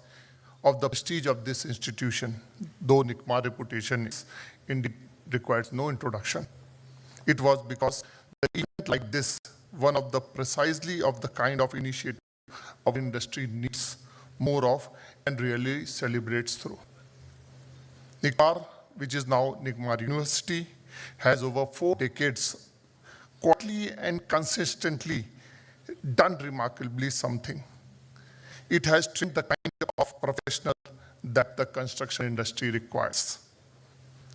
of the prestige of this institution, though NICMAR reputation is indeed requires no introduction. It was because the event like this, one of the precisely of the kind of initiative our industry needs more of and really celebrates through. NICMAR, which is now NICMAR University, has over 4 decades quietly and consistently done remarkably something. It has trained the kind of professional that the construction industry requires.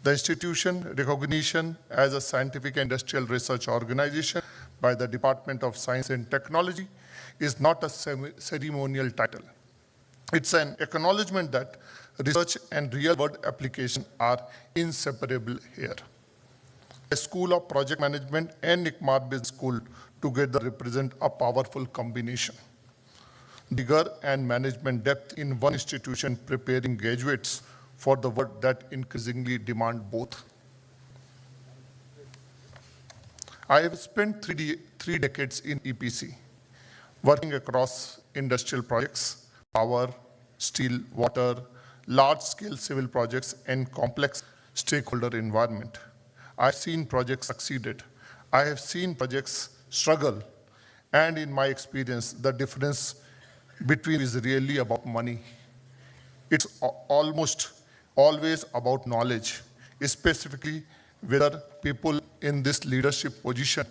The institution recognition as a scientific and industrial research organization by the Department of Science and Technology is not a ceremonial title. It's an acknowledgement that research and real-world application are inseparable here. The School of Project Management and NICMAR Business School together represent a powerful combination. Vigor and management depth in one institution preparing graduates for the world that increasingly demand both. I have spent three decades in EPC, working across industrial projects, power, steel, water, large-scale civil projects, and complex stakeholder environment. I've seen projects succeeded. I have seen projects struggle. And in my experience, the difference between is really about money. It's almost always about knowledge, specifically whether people in this leadership position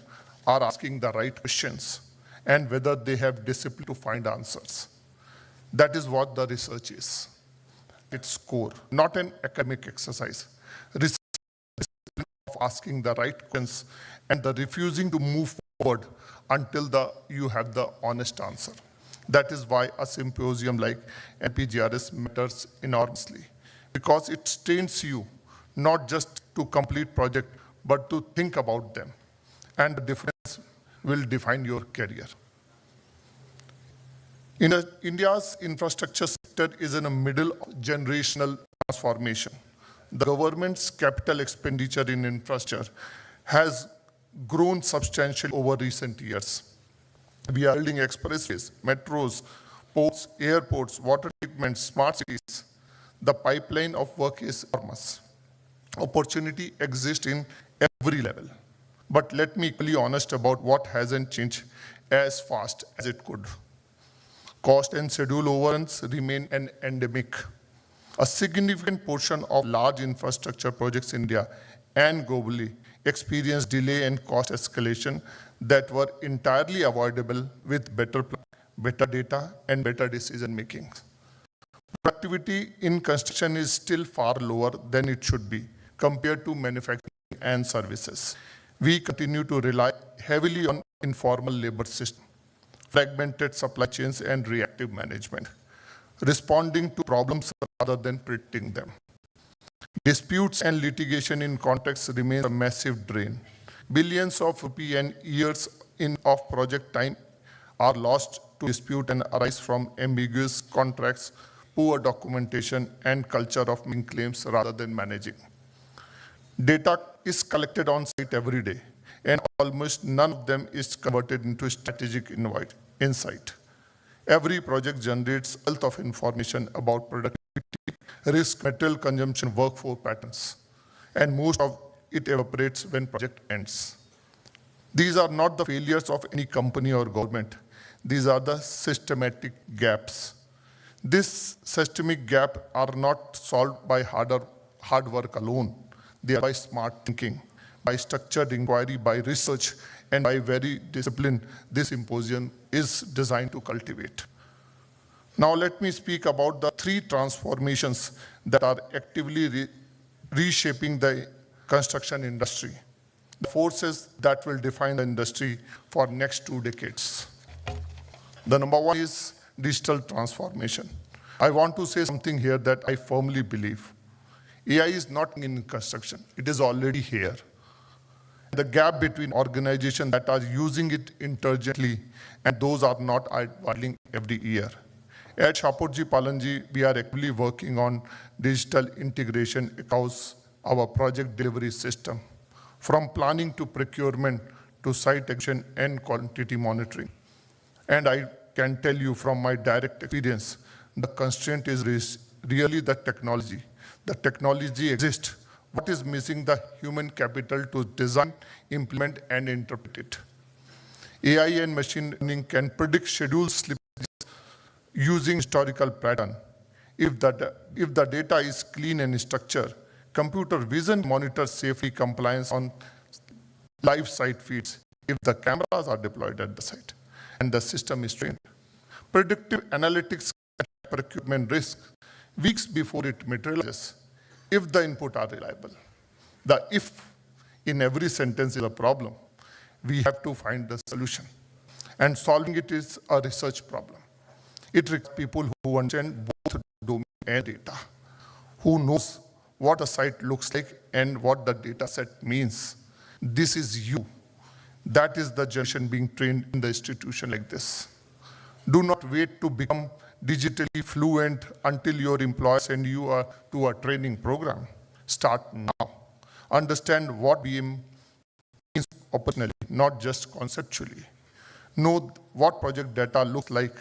are asking the right questions and whether they have discipline to find answers. That is what the research is. Its core, not an academic exercise. Research is of asking the right questions and the refusing to move forward until you have the honest answer. That is why a symposium like NLPGRS matters enormously, because it trains you not just to complete project, but to think about them. And the difference will define your career. India's infrastructure sector is in a middle of generational transformation. The government's capital expenditure in infrastructure has grown substantially over recent years. We are building expressways, metros, ports, airports, water treatment, smart cities. The pipeline of work is enormous. Opportunity exists in every level. But let me be honest about what hasn't changed as fast as it could. Cost and schedule overruns remain an endemic. A significant portion of large infrastructure projects in India and globally experience delay and cost escalation that were entirely avoidable with better data and better decision making. Productivity in construction is still far lower than it should be compared to manufacturing and services. We continue to rely heavily on informal labor system, fragmented supply chains, and reactive management, responding to problems rather than predicting them. Disputes and litigation in context remain a massive drain. Billions of rupees and years of project time are lost to dispute and arise from ambiguous contracts, poor documentation, and culture of making claims rather than managing. Data is collected on site every day, and almost none of them is converted into strategic insight. Every project generates a wealth of information about productivity, risk, material consumption, workforce patterns, and most of it evaporates when project ends. These are not the failures of any company or government. These are the systematic gaps. This systemic gap are not solved by hard work alone. They are by smart thinking, by structured inquiry, by research, and by very discipline this symposium is designed to cultivate. Now let me speak about the 3 transformations that are actively reshaping the construction industry. the forces that will define the industry for next 2 decades. The number one is digital transformation. I want to say something here that I firmly believe. AI is not in construction, it is already here. The gap between organizations that are using it intelligently and those are not are widening every year. At Shapurji Palanji, we are actively working on digital integration across our project delivery system, from planning to procurement to site action and quantity monitoring. And I can tell you from my direct experience, the constraint is really the technology. The technology exists. What is missing? The human capital to design, implement, and interpret it. AI and machine learning can predict schedule slippages using historical pattern. If the data is clean and structured, computer vision monitors safety compliance on live site feeds if the cameras are deployed at the site and the system is trained. Predictive analytics catch procurement risk weeks before it materializes if the input are reliable. The if in every sentence is a problem. We have to find the solution. And solving it is a research problem. It requires people who understand both domain and data, who knows what a site looks like and what the data set means. This is you. That is the generation being trained in the institution like this. Do not wait to become digitally fluent until your employer sends you to a training program. Start now. Understand what BM means operationally, not just conceptually. Know what project data looks like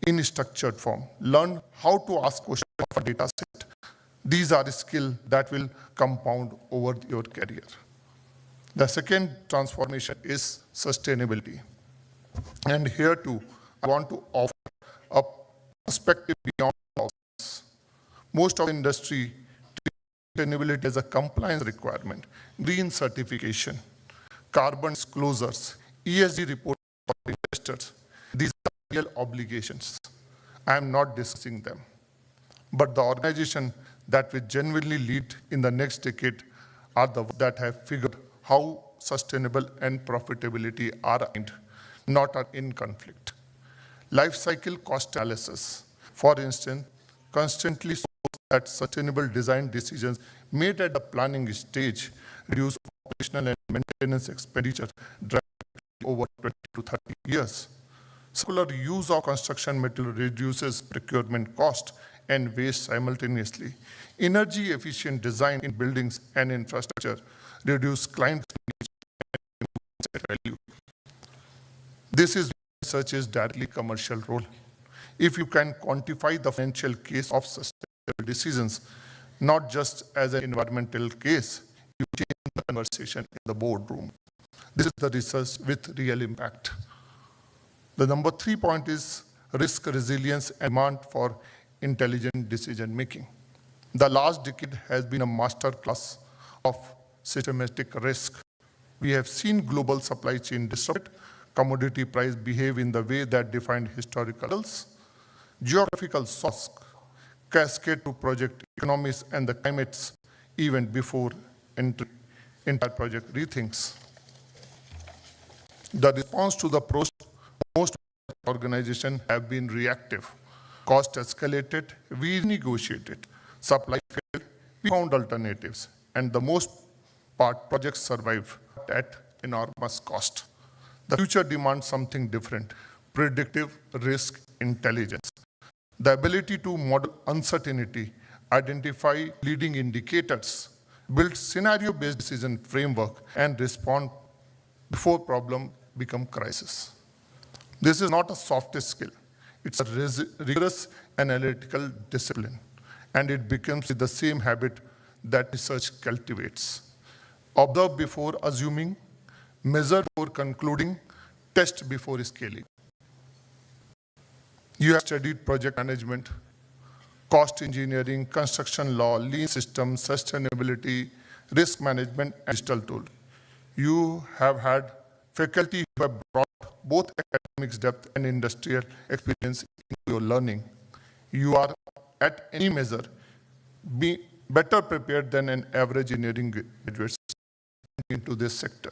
in structured form. Learn how to ask questions of a data set. These are skills that will compound over your career. The second transformation is sustainability. And here too, I want to offer a perspective beyond ourselves. Most of the industry treats sustainability as a compliance requirement, green certification, carbon disclosures, ESG reports for investors. These are real obligations. I am not discussing them. But the organization that will genuinely lead in the next decade are the ones that have figured how sustainable and profitability are aligned, not are in conflict. Life cycle cost analysis, for instance, constantly shows that sustainable design decisions made at the planning stage reduce operational and maintenance expenditure drastically over 20 to 30 years. Circular use of construction material reduces procurement cost and waste simultaneously. Energy efficient design in buildings and infrastructure reduce client value. This is research is directly commercial role. If you can quantify the financial case of sustainable decisions, not just as an environmental case, you change the conversation in the boardroom. This is the research with real impact. The number 3 point is risk resilience and demand for intelligent decision making. The last decade has been a master class of systematic risk. We have seen global supply chain disrupt, commodity price behave in the way that defined historical levels, geographical shocks cascade to project economics and the climates even before entire project rethinks. The response to the most organizations have been reactive. Cost escalated, we negotiated. Supply failed, we found alternatives. And the most part, projects survive at enormous cost. The future demands something different, predictive risk intelligence. The ability to model uncertainty, identify leading indicators, build scenario-based decision framework, and respond before problem become crisis. This is not a soft skill. It's a rigorous analytical discipline, and it becomes the same habit that research cultivates. Observe before assuming, measure before concluding, test before scaling. You have studied project management, cost engineering, construction law, lean systems, sustainability, risk management, and digital tool. You have had faculty who have brought both academics depth and industrial experience into your learning. You are, at any measure, better prepared than an average engineering graduate. into this sector.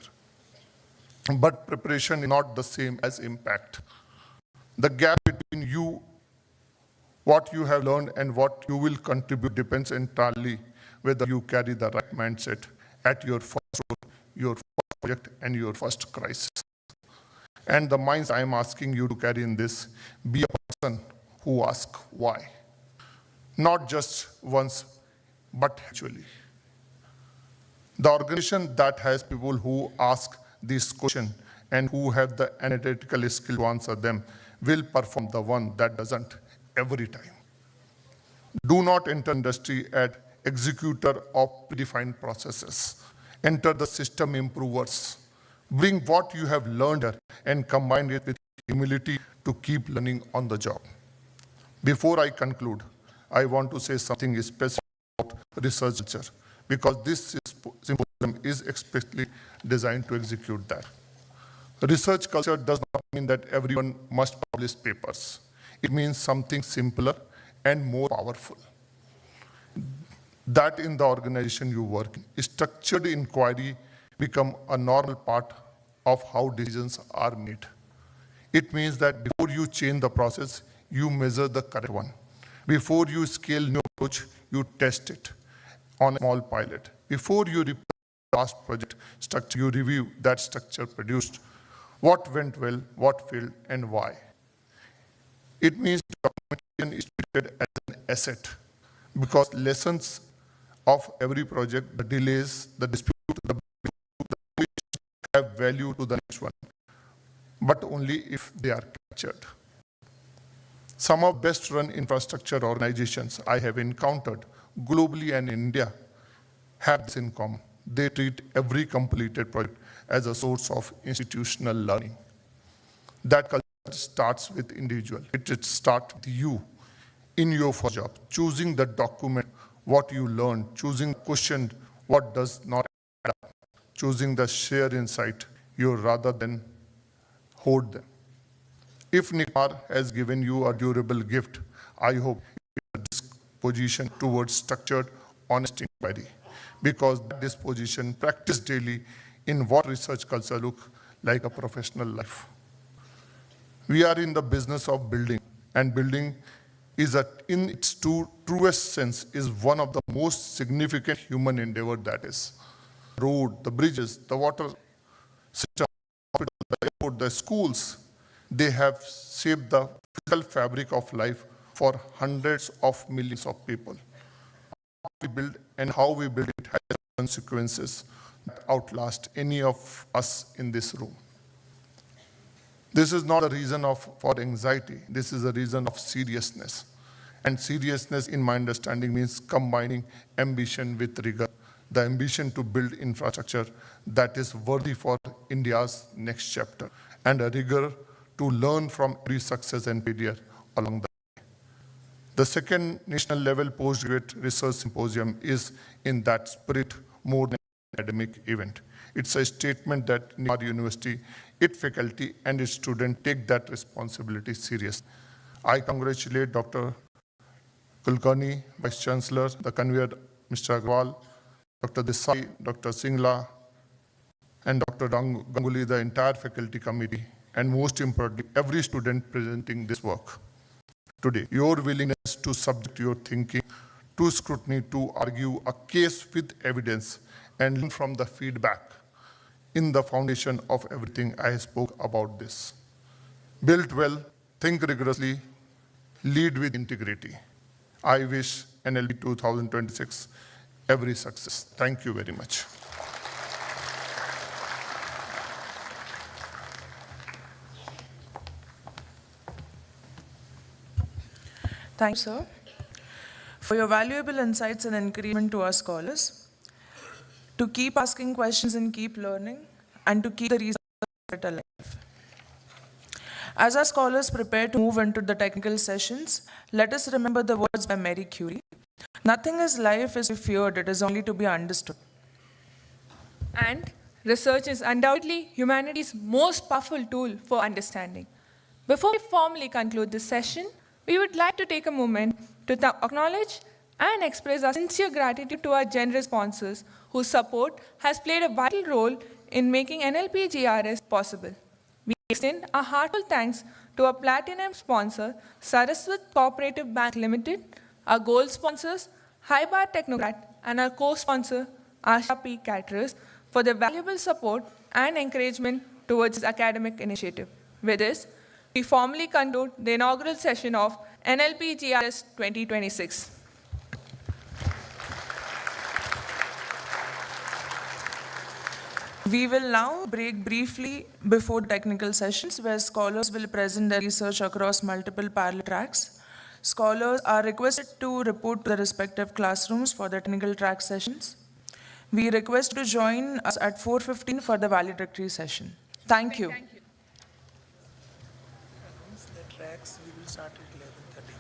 But preparation is not the same as impact. The gap between you, what you have learned and what you will contribute depends entirely whether you carry the right mindset at your first role, your first project, and your first crisis. And the minds I am asking you to carry in this, be a person who asks why. Not just once, but actually. The organization that has people who ask this question and who have the analytical skill to answer them will perform. The one that doesn't every time. Do not enter industry as executor of predefined processes. Enter the system improvers. Bring what you have learned here and combine it with humility to keep learning on the job. Before I conclude, I want to say something specific about research culture, because this symposium is explicitly designed to execute that. Research culture does not mean that everyone must publish papers. It means something simpler and more powerful. That in the organization you work in, structured inquiry become a normal part of how decisions are made. It means that before you change the process, you measure the correct one. Before you scale new approach, you test it on a small pilot. Before you repeat the last project structure, you review that structure produced, what went well, what failed, and why. It means documentation is treated as an asset, because lessons of every project, the delays, the dispute, the have value to the next one, but only if they are captured. Some of best run infrastructure organizations I have encountered globally and in India have this in common. They treat every completed project as a source of institutional learning. That culture starts with individual. It starts with you in your first job, choosing the document, what you learned, choosing question, what does not add up, choosing the share insight you rather than hoard them. If NICMAR has given you a durable gift, I hope this position towards structured, honest inquiry, because this position practiced daily in what research culture look like a professional life. We are in the business of building, and building is in its truest sense is one of the most significant human endeavor that is. The road, the bridges, the water system, the airport, the schools, they have shaped the physical fabric of life for hundreds of millions of people. What we build and how we build it has consequences that outlast any of us in this room. This is not a reason for anxiety. This is a reason of seriousness. And seriousness, in my understanding, means combining ambition with rigor. The ambition to build infrastructure that is worthy for India's next chapter, and a rigor to learn from every success and failure along the way. The second national level postgraduate research symposium is in that spirit more than an academic event. It's a statement that NICMAR University, its faculty and its students take that responsibility seriously. I congratulate Dr. Kulkarni, Vice Chancellor, the convener, Mr. Agrawal, Dr. Desai, Dr. Singla, and Dr. Ganguly, the entire faculty committee, and most importantly, every student presenting this work today. Your willingness to subject your thinking to scrutiny, to argue a case with evidence, and learn from the feedback in the foundation of everything I spoke about this. Build well, think rigorously, lead with integrity. I wish NLP 2026 every success. Thank you very much. Thanks, sir, for your valuable insights and encouragement to our scholars, to keep asking questions and keep learning, and to keep the research alive. As our scholars prepare to move into the technical sessions, let us remember the words by Marie Curie. Nothing is life is to be feared, it is only to be understood. And research is undoubtedly humanity's most powerful tool for understanding. Before we formally conclude this session, we would like to take a moment to acknowledge and express our sincere gratitude to our generous sponsors whose support has played a vital role in making NLPGRS possible. We extend our heartfelt thanks to our platinum sponsor, Saraswat Cooperative Bank Limited, our gold sponsors, Hybar Technocrat, and our co-sponsor, Asha P. Caterers, for their valuable support and encouragement towards this academic initiative. With this, we formally conclude the inaugural session of NLPGRS 2026. We will now break briefly before technical sessions where scholars will present their research across multiple parallel tracks. Scholars are requested to report to their respective classrooms for the technical track sessions. We request to join us at 4:15 for the valedictory session. Thank you. The tracks we will start at 11:30.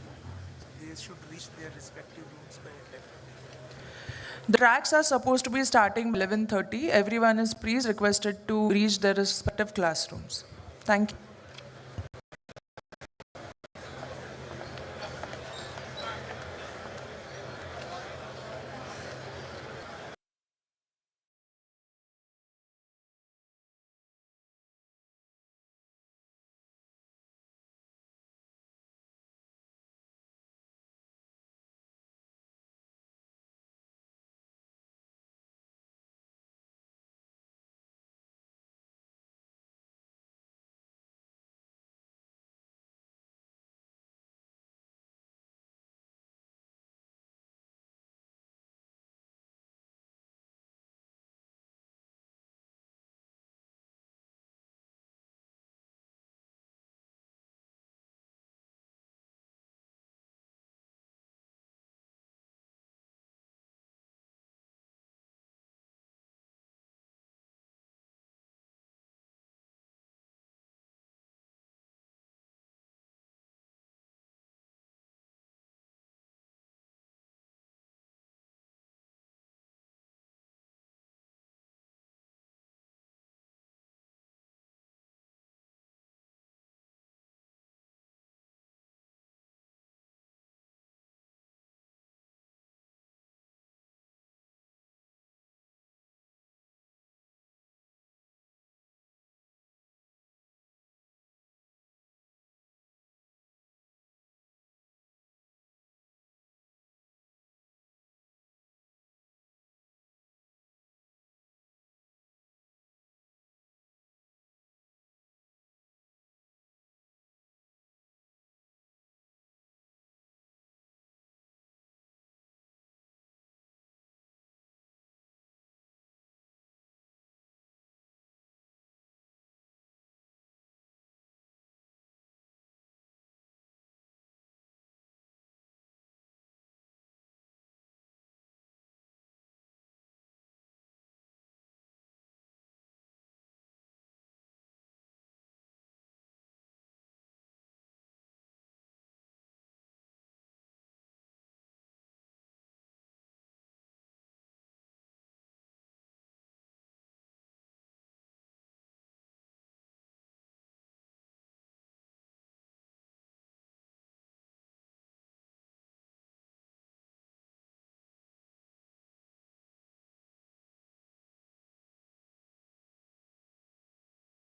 They should reach their respective rooms by 11:30. The tracks are supposed to be starting 11:30. Everyone is please requested to reach their respective classrooms. Thank you.